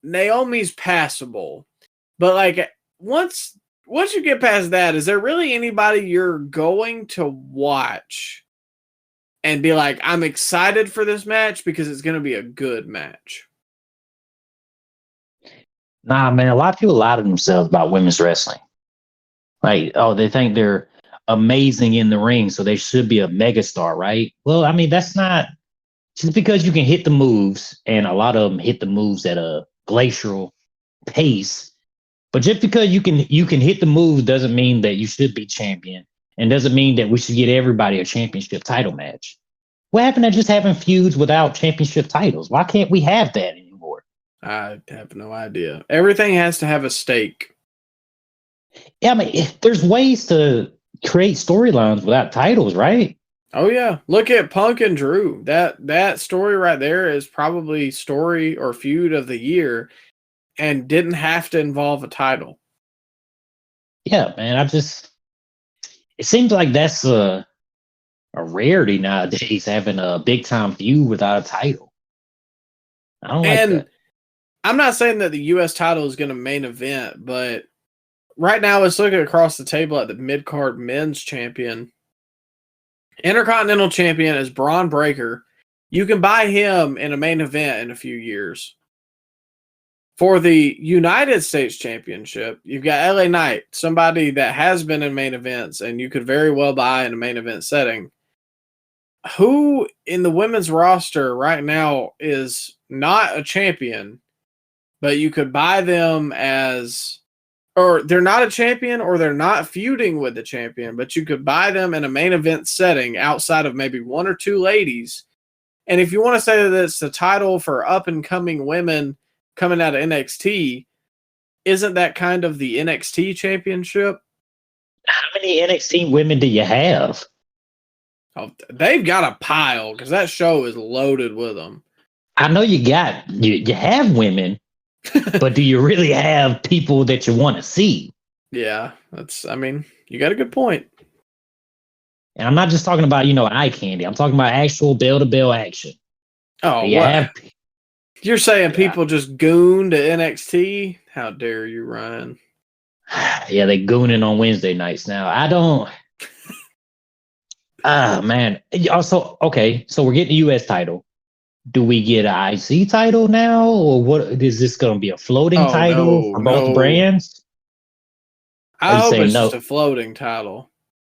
Naomi's passable. But like once you get past that, is there really anybody you're going to watch and be like, I'm excited for this match because it's going to be a good match? nah, man. A lot of people lie to themselves about women's wrestling. Like, oh, they think they're amazing in the ring, so they should be a megastar, right? Well, I mean, that's not just because you can hit the moves, and a lot of them hit the moves at a glacial pace. But just because you can hit the moves doesn't mean that you should be champion, and doesn't mean that we should get everybody a championship title match. What happened to just having feuds without championship titles? Why can't we have that anymore? I have no idea. Everything has to have a stake. Yeah, I mean, there's ways to create storylines without titles, right? Oh yeah, look at Punk and Drew. That story right there is probably story or feud of the year, and didn't have to involve a title. Yeah, man. It seems like that's a rarity nowadays, having a big time feud without a title. I don't like that. I'm not saying that the U.S. title is going to main event, but right now let's look across the table at the mid-card men's champion. Intercontinental champion is Braun Breaker. You can buy him in a main event in a few years. For the United States Championship, you've got LA Knight, somebody that has been in main events and you could very well buy in a main event setting. Who in the women's roster right now is not a champion, but you could buy them as, or they're not a champion or they're not feuding with the champion, but you could buy them in a main event setting outside of maybe one or two ladies. And if you want to say that it's the title for up and coming women coming out of NXT, isn't that kind of the NXT championship? How many NXT women do you have? Oh, they've got a pile because that show is loaded with them. I know you have women, but do you really have people that you want to see? Yeah, you got a good point. And I'm not just talking about, eye candy. I'm talking about actual bell-to-bell action. Oh, you're saying people just goon to NXT? How dare you, Ryan? Yeah, they gooning on Wednesday nights now. I don't. Man. Also, okay, so we're getting a U.S. title. Do we get an IC title now, or what? Is this going to be a floating title for both brands? I hope it's just a floating title.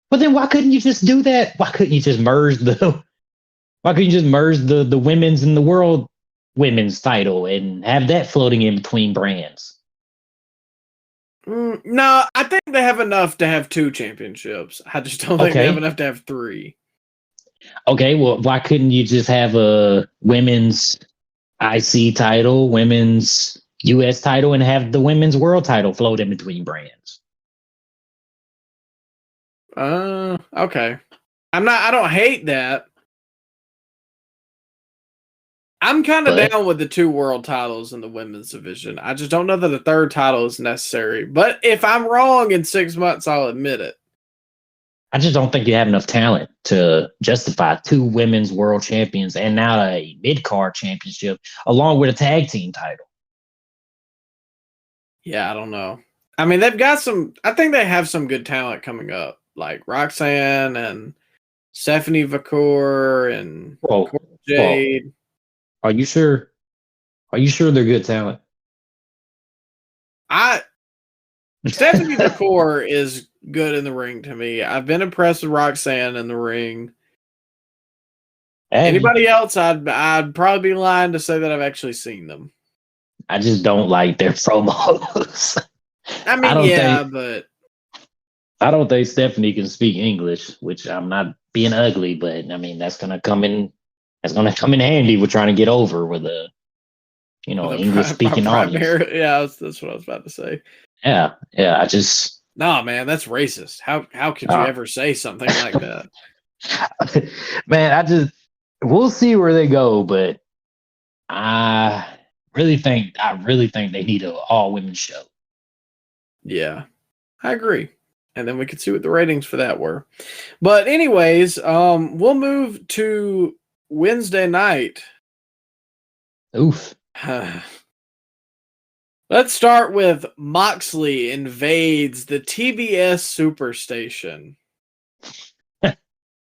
But then why couldn't you just do that? Why couldn't you just merge the women's and the world women's title and have that floating in between brands? No, I think they have enough to have 2 championships. I just don't think they have enough to have 3. Okay, well, why couldn't you just have a women's IC title, women's US title, and have the women's world title float in between brands? Okay. I don't hate that. I'm kind of down with the 2 world titles in the women's division. I just don't know that a 3rd title is necessary. But if I'm wrong in 6 months, I'll admit it. I just don't think you have enough talent to justify 2 women's world champions and now a mid-card championship along with a tag team title. Yeah, I don't know. I mean, they've got some. I think they have some good talent coming up, like Roxanne and Stephanie Vacour and Well, Jade. are you sure? Are you sure they're good talent? Stephanie Vacour is good in the ring to me. I've been impressed with Roxanne in the ring. Anybody else, I'd probably be lying to say that I've actually seen them. I just don't like their promos. I mean, but I don't think Stephanie can speak English, which I'm not being ugly, but I mean that's gonna come in. That's gonna come in handy with trying to get over with a, English speaking audience. Yeah, that's what I was about to say. Yeah. I just man, that's racist. How could you ever say something like that? Man, we'll see where they go, but I really think they need an all women's show. Yeah, I agree. And then we could see what the ratings for that were. But anyways, we'll move to Wednesday night. Oof. Let's start with Moxley invades the TBS Superstation. You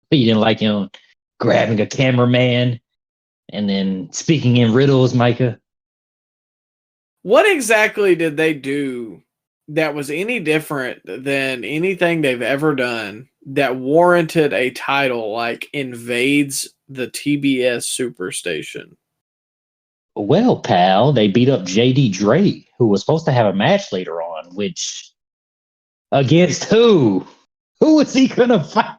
didn't like him grabbing a cameraman and then speaking in riddles, Micah? What exactly did they do that was any different than anything they've ever done that warranted a title like invades the TBS Superstation? Well, pal, they beat up JD Drake, who was supposed to have a match later on, which against who? Who was he gonna fight?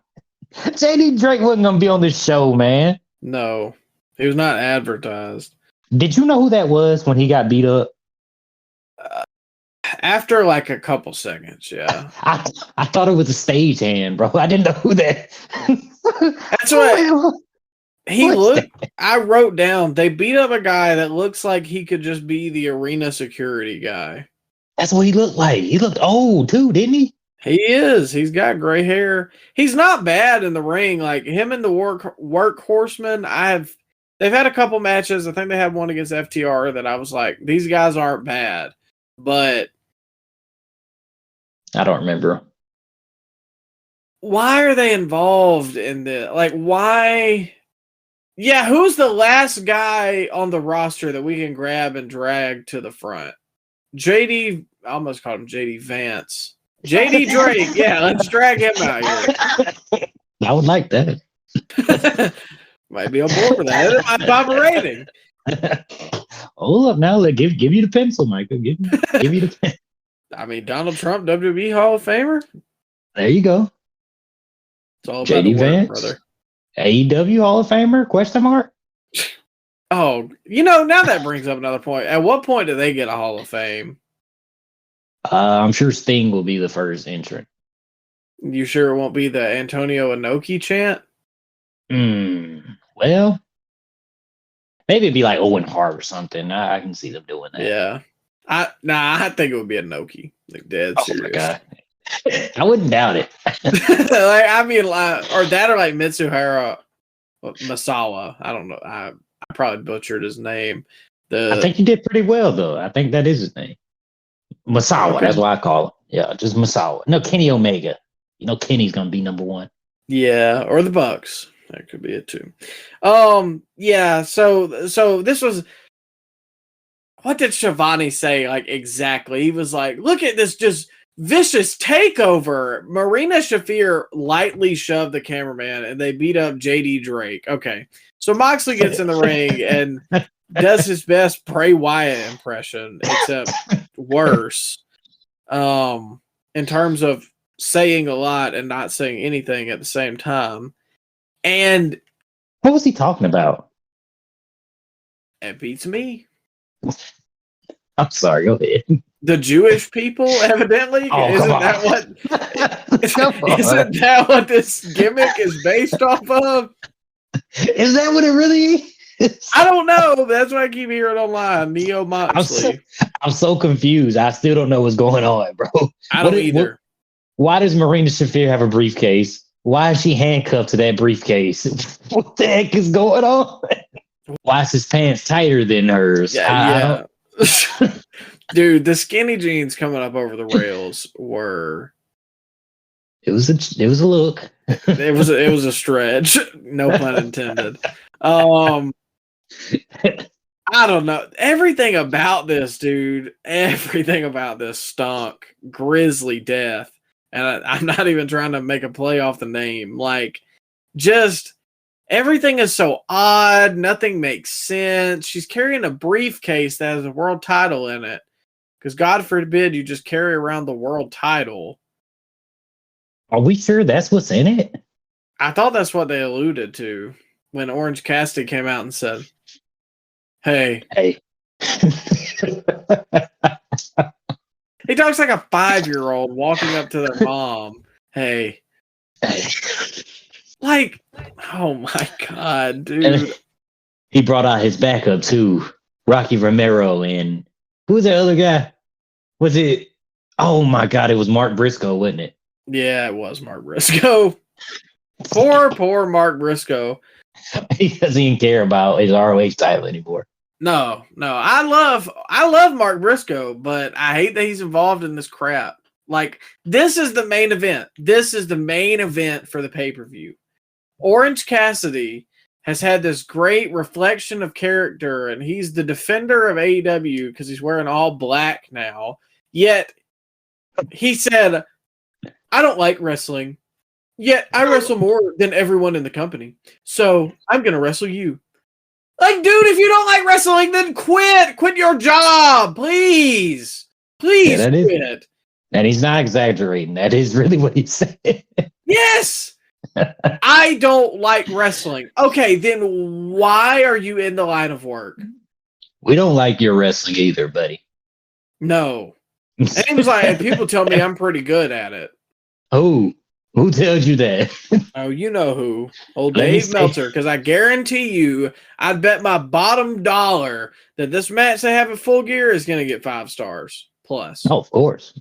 JD Drake wasn't gonna be on this show, man. No, he was not advertised. Did you know who that was when he got beat up? After like a couple seconds, yeah. I thought it was a stagehand, bro. I didn't know who that. That's what he looked. I wrote down they beat up a guy that looks like he could just be the arena security guy. That's what he looked like. He looked old too, didn't he? He is. He's got gray hair. He's not bad in the ring. Like him and the workhorsemen. They've had a couple matches. I think they had one against FTR that I was like, these guys aren't bad, but I don't remember. Why are they involved in the why? Yeah, who's the last guy on the roster that we can grab and drag to the front? JD, I almost called him JD Vance. JD Drake, yeah, let's drag him out here. I would like that. Might be on board with that. It might pop a rating. Hold up now. Give you the pencil, Michael. Give you the pen. I mean, Donald Trump, WWE Hall of Famer. There you go. It's all about JD the Vance, work, brother. AEW Hall of Famer? Question mark. Oh, now that brings up another point. At what point do they get a Hall of Fame? I'm sure Sting will be the first entrant. You sure it won't be the Antonio Inoki chant? Well, maybe it'd be like Owen Hart or something. I can see them doing that. Yeah. I think it would be Inoki. Like dead serious. My God. I wouldn't doubt it. Or that or like Mitsuhara Masawa. I don't know. I probably butchered his name. I think you did pretty well though. I think that is his name. Masawa, okay. That's what I call him. Yeah, just Masawa. No, Kenny Omega. Kenny's gonna be number one. Yeah, or the Bucks. That could be it too. Yeah. So this was. What did Shivani say? Like exactly, he was like, "Look at this, just vicious takeover." Marina Shafir lightly shoved the cameraman, and they beat up JD Drake. Okay, so Moxley gets in the ring and does his best Bray Wyatt impression, except worse. In terms of saying a lot and not saying anything at the same time. And what was he talking about? It beats me. I'm sorry, go ahead. The Jewish people, evidently. Isn't that what this gimmick is based off of? Is that what it really is? I don't know. That's what I keep hearing online. Neo Moxley. I'm so confused. I still don't know what's going on, bro. I don't either. Why does Marina Shafir have a briefcase? Why is she handcuffed to that briefcase? What the heck is going on? Why is his pants tighter than hers? Yeah. Dude, the skinny jeans coming up over the rails were. It was a look. It was a stretch. No pun intended. I don't know. Everything about this, dude. Everything about this stunk. Grizzly death. And I'm not even trying to make a play off the name. Like, just everything is so odd. Nothing makes sense. She's carrying a briefcase that has a world title in it. Because God forbid you just carry around the world title. Are we sure that's what's in it? I thought that's what they alluded to when Orange Cassidy came out and said, Hey. He talks like a 5-year-old walking up to their mom. Hey. Like, oh my God, dude. And he brought out his backup too, Rocky Romero, and who was that other guy? Was it? Oh my God, it was Mark Briscoe, wasn't it? Yeah, it was Mark Briscoe. Poor Mark Briscoe. He doesn't even care about his ROH title anymore. No. I love Mark Briscoe, but I hate that he's involved in this crap. Like, this is the main event. This is the main event for the pay-per-view. Orange Cassidy has had this great reflection of character, and he's the defender of AEW because he's wearing all black now. Yet, he said, I don't like wrestling. Yet, I wrestle more than everyone in the company. So, I'm going to wrestle you. Like, dude, if you don't like wrestling, then quit. Quit your job, please. Please quit. And he's not exaggerating. That is really what he said. Yes. I don't like wrestling. Okay, then why are you in the line of work? We don't like your wrestling either, buddy. No. And he was like, people tell me I'm pretty good at it. Oh, who tells you that? Oh, you know who. Old Dave Meltzer, because I guarantee you, I'd bet my bottom dollar that this match they have at Full Gear is going to get 5 stars plus. Oh, of course.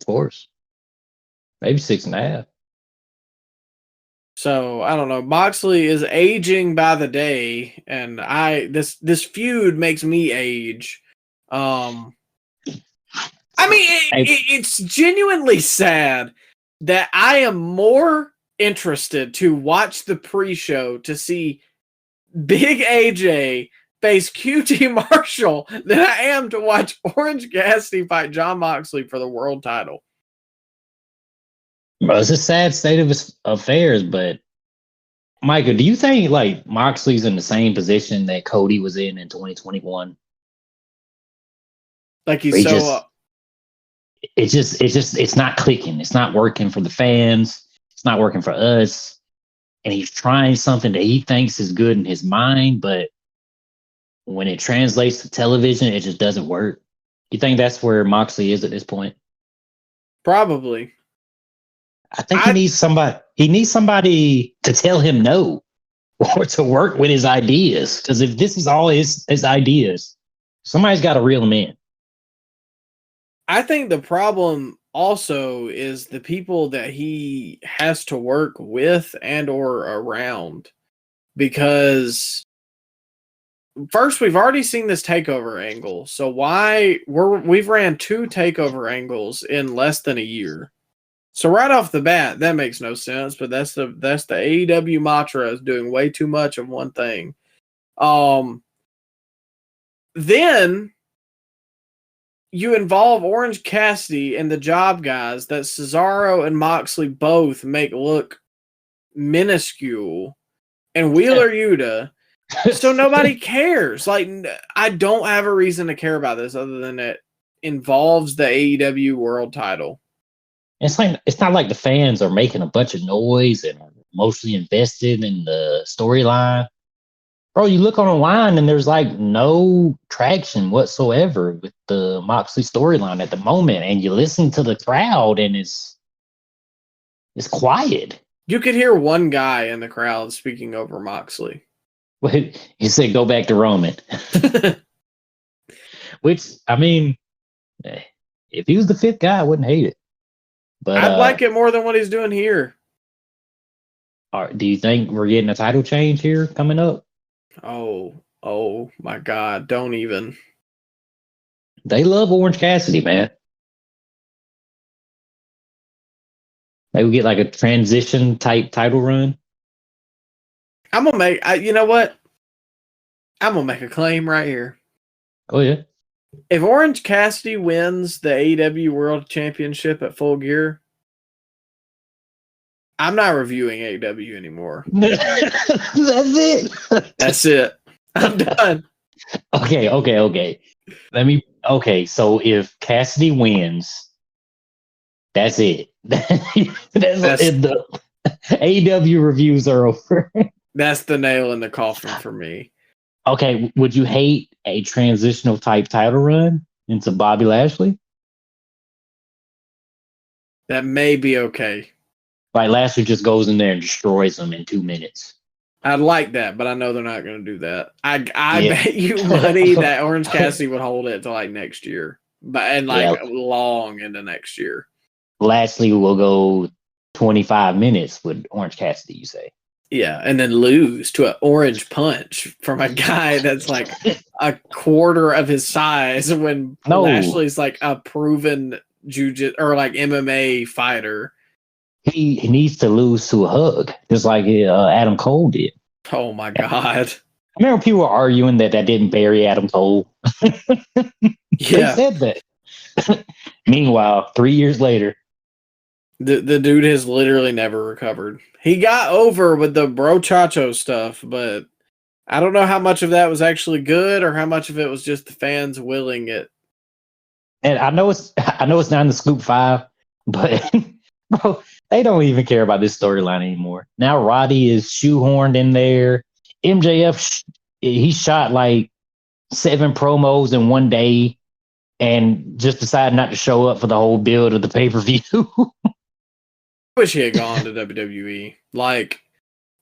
Maybe 6.5. So I don't know. Moxley is aging by the day, and this feud makes me age. I mean, it's genuinely sad that I am more interested to watch the pre-show to see Big AJ face QT Marshall than I am to watch Orange Cassidy fight Jon Moxley for the world title. Well, it's a sad state of affairs, but Micah, do you think like Moxley's in the same position that Cody was in 2021? Like he's it's not clicking. It's not working for the fans. It's not working for us. And he's trying something that he thinks is good in his mind, but when it translates to television, it just doesn't work. You think that's where Moxley is at this point? Probably. I think he needs somebody. He needs somebody to tell him no, or to work with his ideas. Because if this is all his ideas, somebody's got to reel him in. I think the problem also is the people that he has to work with and or around. Because first, we've already seen this takeover angle. So we've ran 2 takeover angles in less than a year. So right off the bat, that makes no sense, but that's the AEW mantra is doing way too much of one thing. Then you involve Orange Cassidy and the job guys that Cesaro and Moxley both make look minuscule, and Wheeler Yuta. So nobody cares. Like, I don't have a reason to care about this other than it involves the AEW world title. It's not like the fans are making a bunch of noise and are emotionally invested in the storyline. Bro, you look online and there's like no traction whatsoever with the Moxley storyline at the moment. And you listen to the crowd and it's quiet. You could hear one guy in the crowd speaking over Moxley. He said, go back to Roman. Which, I mean, if he was the 5th guy, I wouldn't hate it. But I'd like it more than what he's doing here. Do you think we're getting a title change here coming up? Oh my God. Don't even. They love Orange Cassidy, man. They would get like a transition type title run. I'm gonna make. You know what? I'm gonna make a claim right here. Oh yeah. If Orange Cassidy wins the AEW World Championship at Full Gear, I'm not reviewing AEW anymore. That's it. That's it. I'm done. Okay. So if Cassidy wins, that's it. That's it. The AEW reviews are over. That's the nail in the coffin for me. Okay, would you hate a transitional type title run into Bobby Lashley? That may be okay. Like Lashley just goes in there and destroys them in 2 minutes. I'd like that, but I know they're not going to do that. I bet you money that Orange Cassidy would hold it to like next year, long into next year. Lashley will go 25 minutes with Orange Cassidy, you say? Yeah, and then lose to an orange punch from a guy that's like a quarter of his size when Lashley's like a proven jiu-jitsu or like MMA fighter. He needs to lose to a hug, just like Adam Cole did. Oh my God. I remember people were arguing that didn't bury Adam Cole. Yeah. They said that. Meanwhile, 3 years later, the dude has literally never recovered. He got over with the brochacho stuff, but I don't know how much of that was actually good or how much of it was just the fans willing it. And I know it's not in the Scoop 5, but bro, they don't even care about this storyline anymore. Now Roddy is shoehorned in there. MJF, he shot like 7 promos in one day and just decided not to show up for the whole build of the pay-per-view. I wish he had gone to WWE. Like,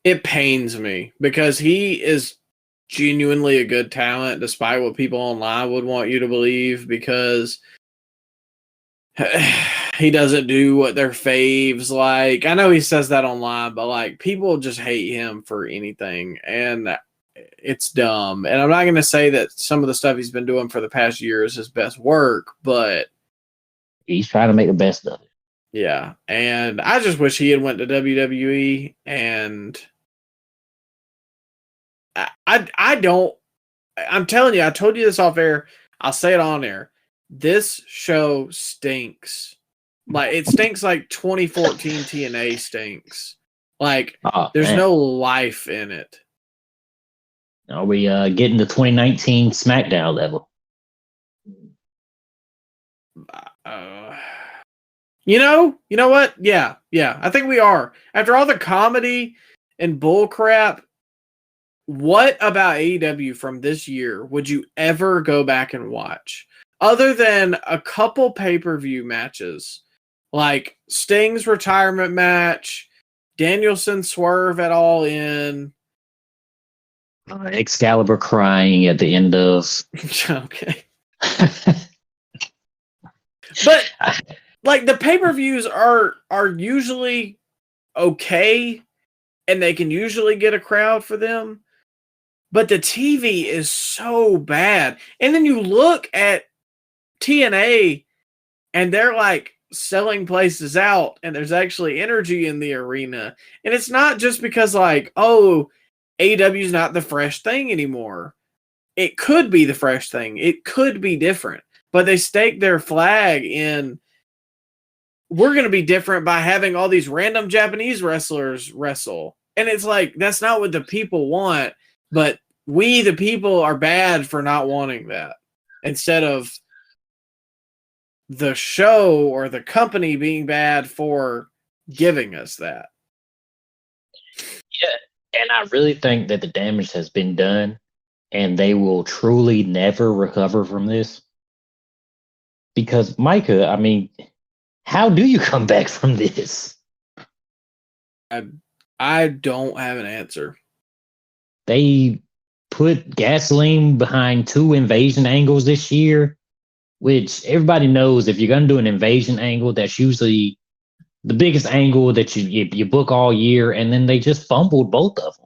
it pains me because he is genuinely a good talent, despite what people online would want you to believe, because he doesn't do what their faves like. I know he says that online, but like people just hate him for anything, and it's dumb. And I'm not going to say that some of the stuff he's been doing for the past year is his best work, but he's trying to make the best of it. Yeah, and I just wish he had went to WWE, and I don't. I'm telling you, I told you this off air. I'll say it on air. This show stinks. Like it stinks like 2014 TNA stinks. Like there's no life in it. Are we getting the 2019 SmackDown level? You know what? Yeah. I think we are. After all the comedy and bull crap, what about AEW from this year would you ever go back and watch? Other than a couple pay-per-view matches, like Sting's retirement match, Danielson Swerve at All In. Excalibur crying at the end of... Okay. But... like the pay-per-views are usually okay, and they can usually get a crowd for them, but the TV is so bad. And then you look at TNA, and they're like selling places out, and there's actually energy in the arena. And it's not just because like, oh, AEW is not the fresh thing anymore. It could be the fresh thing. It could be different, but they stake their flag in. We're going to be different by having all these random Japanese wrestlers wrestle. And it's like, that's not what the people want, but we, the people, are bad for not wanting that. Instead of the show or the company being bad for giving us that. Yeah, and I really think that the damage has been done, and they will truly never recover from this. Because, Micah, I mean... how do you come back from this? I don't have an answer. They put gasoline behind 2 invasion angles this year, which everybody knows if you're going to do an invasion angle, that's usually the biggest angle that you book all year, and then they just fumbled both of them.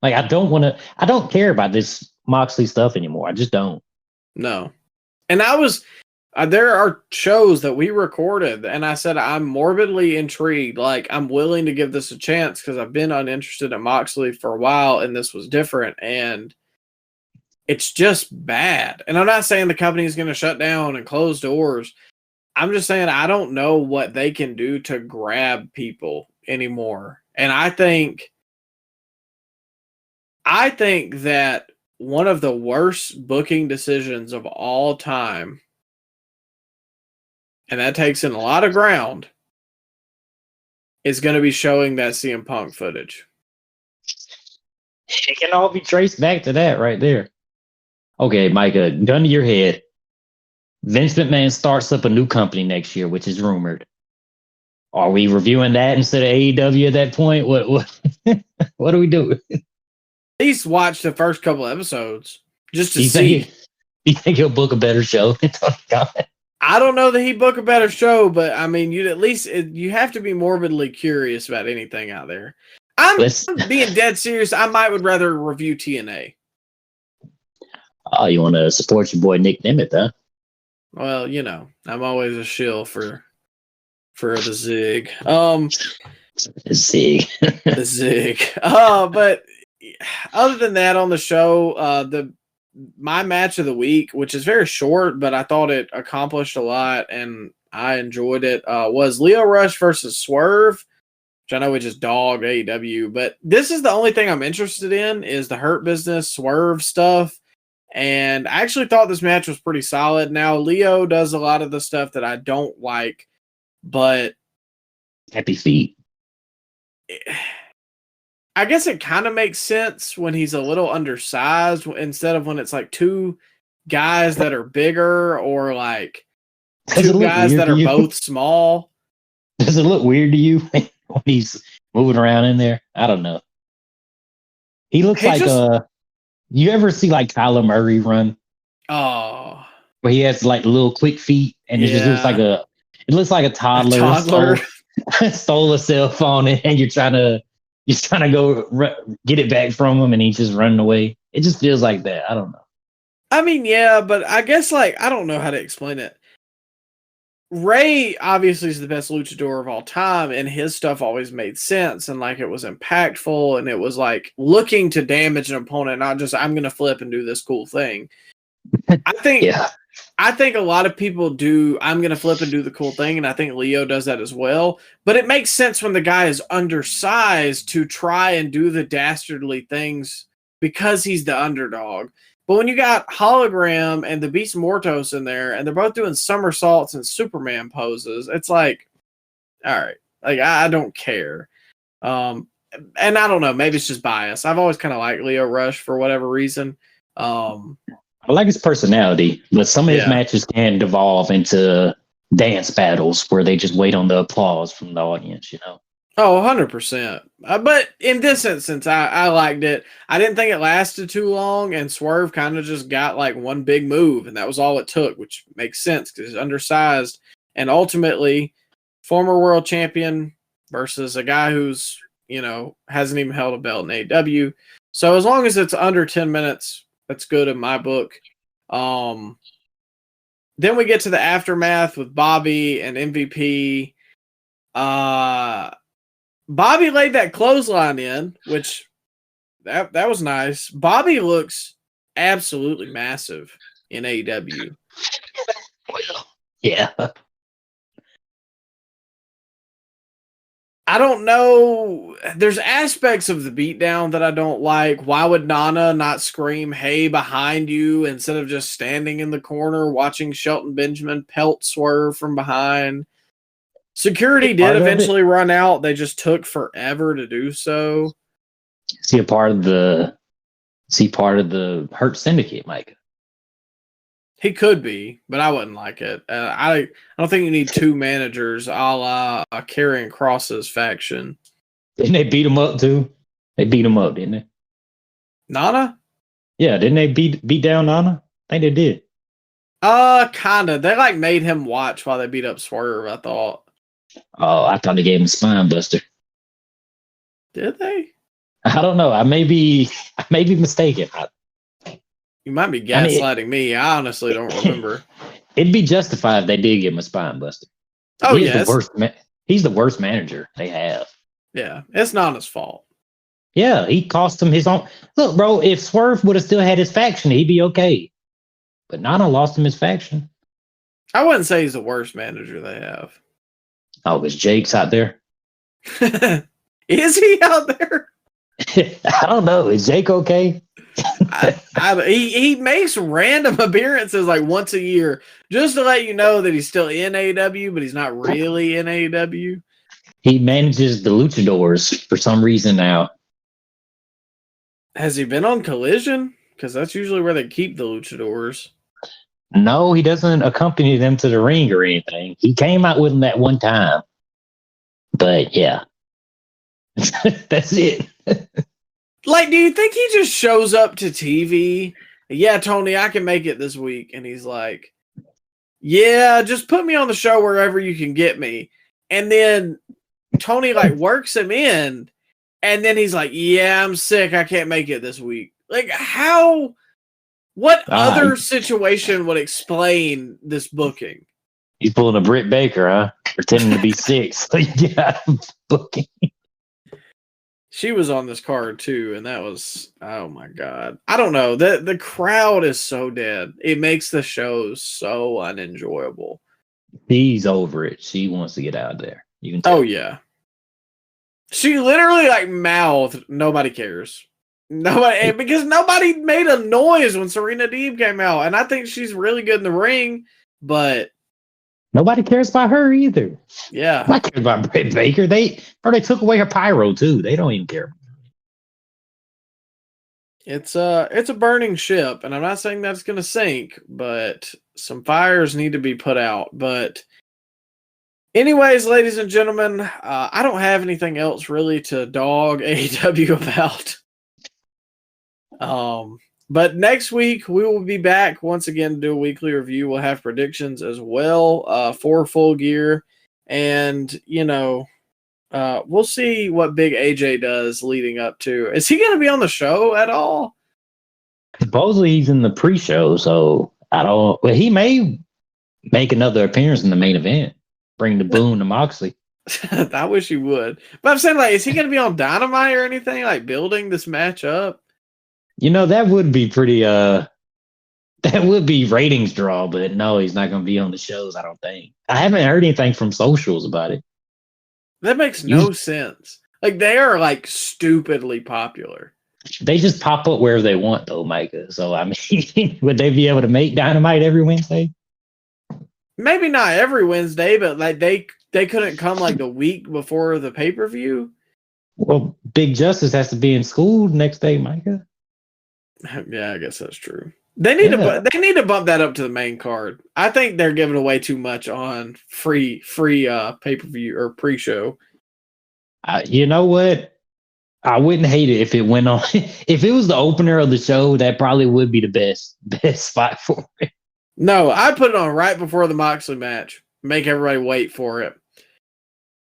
Like, I don't care about this Moxley stuff anymore. I just don't. No. And I was, there are shows that we recorded, and I said, I'm morbidly intrigued. Like, I'm willing to give this a chance because I've been uninterested in Moxley for a while, and this was different. And it's just bad. And I'm not saying the company is going to shut down and close doors. I'm just saying I don't know what they can do to grab people anymore. And I think that one of the worst booking decisions of all time, and that takes in a lot of ground, is going to be showing that CM Punk footage. It can all be traced back to that right there. Okay, Micah, gun to your head. Vince McMahon starts up a new company next year, which is rumored. Are we reviewing that instead of AEW at that point? What what do we do? At least watch the first couple episodes just to see. You think he'll book a better show? I don't know that he'd book a better show, but I mean, you'd at least you have to be morbidly curious about anything out there. I'm being dead serious. I would rather review TNA. Oh, you want to support your boy Nick Nemeth, huh? Well, you know, I'm always a shill for the Zig. Zig. The Zig. But other than that on the show, my match of the week, which is very short, but I thought it accomplished a lot and I enjoyed it, was Lio Rush versus Swerve, which I know we just dogged AEW, but this is the only thing I'm interested in is the Hurt Business Swerve stuff. And I actually thought this match was pretty solid. Now, Leo does a lot of the stuff that I don't like, but happy feet. I guess it kind of makes sense when he's a little undersized instead of when it's like two guys that are bigger or like two guys that are both small. Does it look weird to you when he's moving around in there? I don't know. He looks like you ever see like Kyler Murray run? Oh, where he has like little quick feet, and it just looks like a toddler. Stole a cell phone, and you're trying to go get it back from him, and he's just running away. It just feels like that. I don't know. I mean, yeah, but I guess like I don't know how to explain it. Ray obviously is the best luchador of all time, and his stuff always made sense, and like it was impactful, and it was like looking to damage an opponent, not just I'm going to flip and do this cool thing. I think a lot of people do I'm going to flip and do the cool thing, and I think Leo does that as well. But it makes sense when the guy is undersized to try and do the dastardly things because he's the underdog. But when you got Hologram and the Beast Mortos in there, and they're both doing somersaults and Superman poses, it's like, all right, like I don't care. And I don't know, maybe it's just bias. I've always kind of liked Lio Rush for whatever reason. I like his personality, but some of his matches can devolve into dance battles where they just wait on the applause from the audience, you know? Oh, 100%. But in this instance, I liked it. I didn't think it lasted too long, and Swerve kind of just got like one big move, and that was all it took, which makes sense because he's undersized. And ultimately, former world champion versus a guy who's, you know, hasn't even held a belt in AEW. So as long as it's under 10 minutes, that's good in my book. Then we get to the aftermath with Bobby and MVP. Bobby laid that clothesline in, which that was nice. Bobby looks absolutely massive in AEW. Yeah. I don't know. There's aspects of the beatdown that I don't like. Why would Nana not scream, "Hey," behind you instead of just standing in the corner watching Shelton Benjamin pelt Swerve from behind? Security did eventually run out. They just took forever to do so. Is he part of the Hurt Syndicate, Mike? He could be, but I wouldn't like it. I don't think you need two managers a la Karrion Kross's faction. Didn't they beat him up too? They beat him up, didn't they? Nana? Yeah, didn't they beat down Nana? I think they did. Kinda. They like made him watch while they beat up Swerve, I thought. Oh, I thought they gave him a spine buster. Did they? I don't know. I may be mistaken. You might be gaslighting me. I honestly don't remember. It'd be justified if they did give him a spine buster. Oh, He's yes. the worst. He's the worst manager they have. Yeah, it's not his fault. Yeah, he cost him his own. Look, bro, if Swerve would have still had his faction, he'd be okay. But Nana lost him his faction. I wouldn't say he's the worst manager they have. Oh, because Jake's out there? Is he out there? I don't know. Is Jake okay? He makes random appearances like once a year just to let you know that he's still in AEW, but he's not really in AEW. He manages the luchadors for some reason now. Has he been on Collision? Because that's usually where they keep the luchadors. No, he doesn't accompany them to the ring or anything. He came out with them that one time. But yeah. That's it. Like, do you think he just shows up to TV? Yeah, Tony, I can make it this week. And he's like, yeah, just put me on the show wherever you can get me. And then Tony like works him in. And then he's like, yeah, I'm sick. I can't make it this week. Like, how? What other situation would explain this booking? He's pulling a Britt Baker, huh? Pretending to be sick. So you get out of booking. She was on this card too, and that was, oh my God. I don't know. The crowd is so dead. It makes the show so unenjoyable. She's over it. She wants to get out there. You can tell. Oh, yeah. She literally like mouthed, nobody cares. Nobody, because nobody made a noise when Serena Deeb came out, and I think she's really good in the ring, but nobody cares about her either. Yeah, nobody cares about Britt Baker. They took away her pyro too. They don't even care. It's a burning ship, and I'm not saying that it's going to sink, but some fires need to be put out. But anyways, ladies and gentlemen, I don't have anything else really to dog AEW about. But next week we will be back once again to do a weekly review. We'll have predictions as well for Full Gear, and we'll see what Big AJ does leading up to. Is he going to be on the show at all? Supposedly he's in the pre-show, so I don't. Well, he may make another appearance in the main event. Bring the boom to Moxley. I wish he would. But I'm saying, like, is he going to be on Dynamite or anything? Like building this match up? That would be pretty. That would be ratings draw, but no, he's not going to be on the shows. I don't think. I haven't heard anything from socials about it. That makes no sense. Like, they are like stupidly popular. They just pop up wherever they want, though, Micah. So I mean, would they be able to make Dynamite every Wednesday? Maybe not every Wednesday, but like they couldn't come like the week before the pay-per-view. Well, Big Justice has to be in school next day, Micah. Yeah, I guess that's true. They need to bump that up to the main card. I think they're giving away too much on free pay-per-view or pre-show. You know what? I wouldn't hate it if it went on. If it was the opener of the show, that probably would be the best spot for it. No, I'd put it on right before the Moxley match. Make everybody wait for it.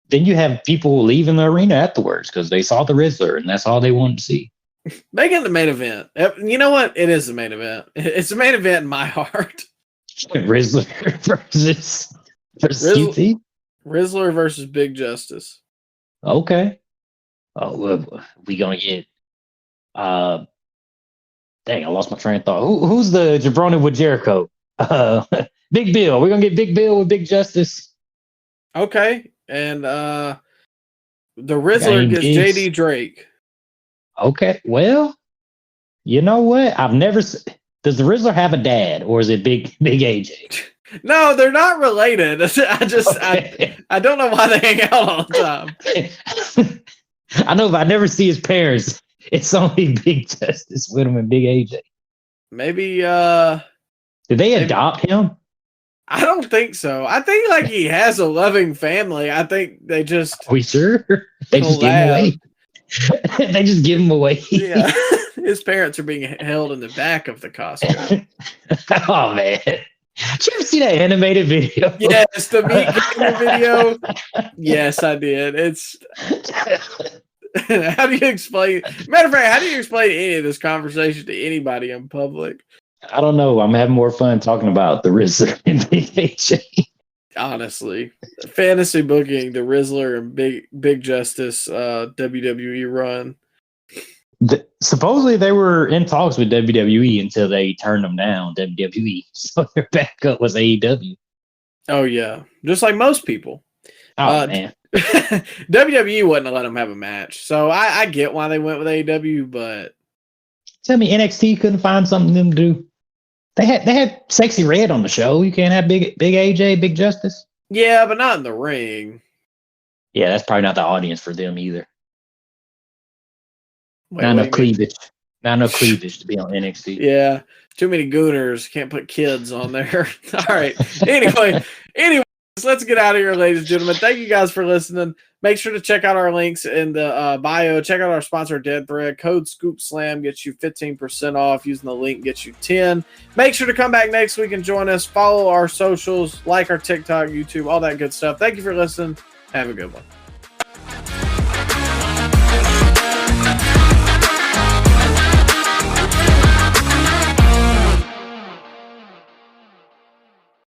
Then you have people leaving the arena afterwards because they saw the Rizzler and that's all they wanted to see. Make it the main event. You know what? It is the main event. It's the main event in my heart. Rizzler versus QT? Rizzler versus Big Justice. Okay. Oh, we gonna get. Dang, I lost my train of thought. Who's the jabroni with Jericho? Big Bill. We're gonna get Big Bill with Big Justice. Okay, and the Rizzler gets JD Drake. Okay, well, you know what? I've never. Does the Rizzler have a dad, or is it Big AJ? No, they're not related. I don't know why they hang out all the time. I know, but I never see his parents. It's only Big Justice with him and Big AJ. Maybe. Did they adopt him? I don't think so. I think like he has a loving family. I think they just. Are we sure? They just give him away. They just give him away. Yeah, his parents are being held in the back of the costume. Oh man. Did you ever see that animated video? Yes, the meat gamer video. Yes, I did. It's how do you explain? Matter of fact, how do you explain any of this conversation to anybody in public? I don't know. I'm having more fun talking about the Rizzler and Big AJ. Honestly, fantasy booking, the Rizzler and Big Justice WWE run. Supposedly they were in talks with WWE until they turned them down. WWE, so their backup was AEW. Oh yeah, just like most people. Oh man, WWE wouldn't let them have a match, so I get why they went with AEW. But tell me NXT couldn't find something for them to do. They had Sexy Red on the show. You can't have Big AJ, Big Justice. yeah, but not in the ring. Yeah, that's probably not the audience for them either. Wait, Not enough cleavage. Not enough cleavage to be on NXT. Yeah, too many gooners. Can't put kids on there. All right. Anyways, let's get out of here, ladies and gentlemen. Thank you guys for listening. Make sure to check out our links in the bio. Check out our sponsor, Dead Thread. Code ScoopSlam gets you 15% off. Using the link gets you 10. Make sure to come back next week and join us. Follow our socials, like our TikTok, YouTube, all that good stuff. Thank you for listening. Have a good one.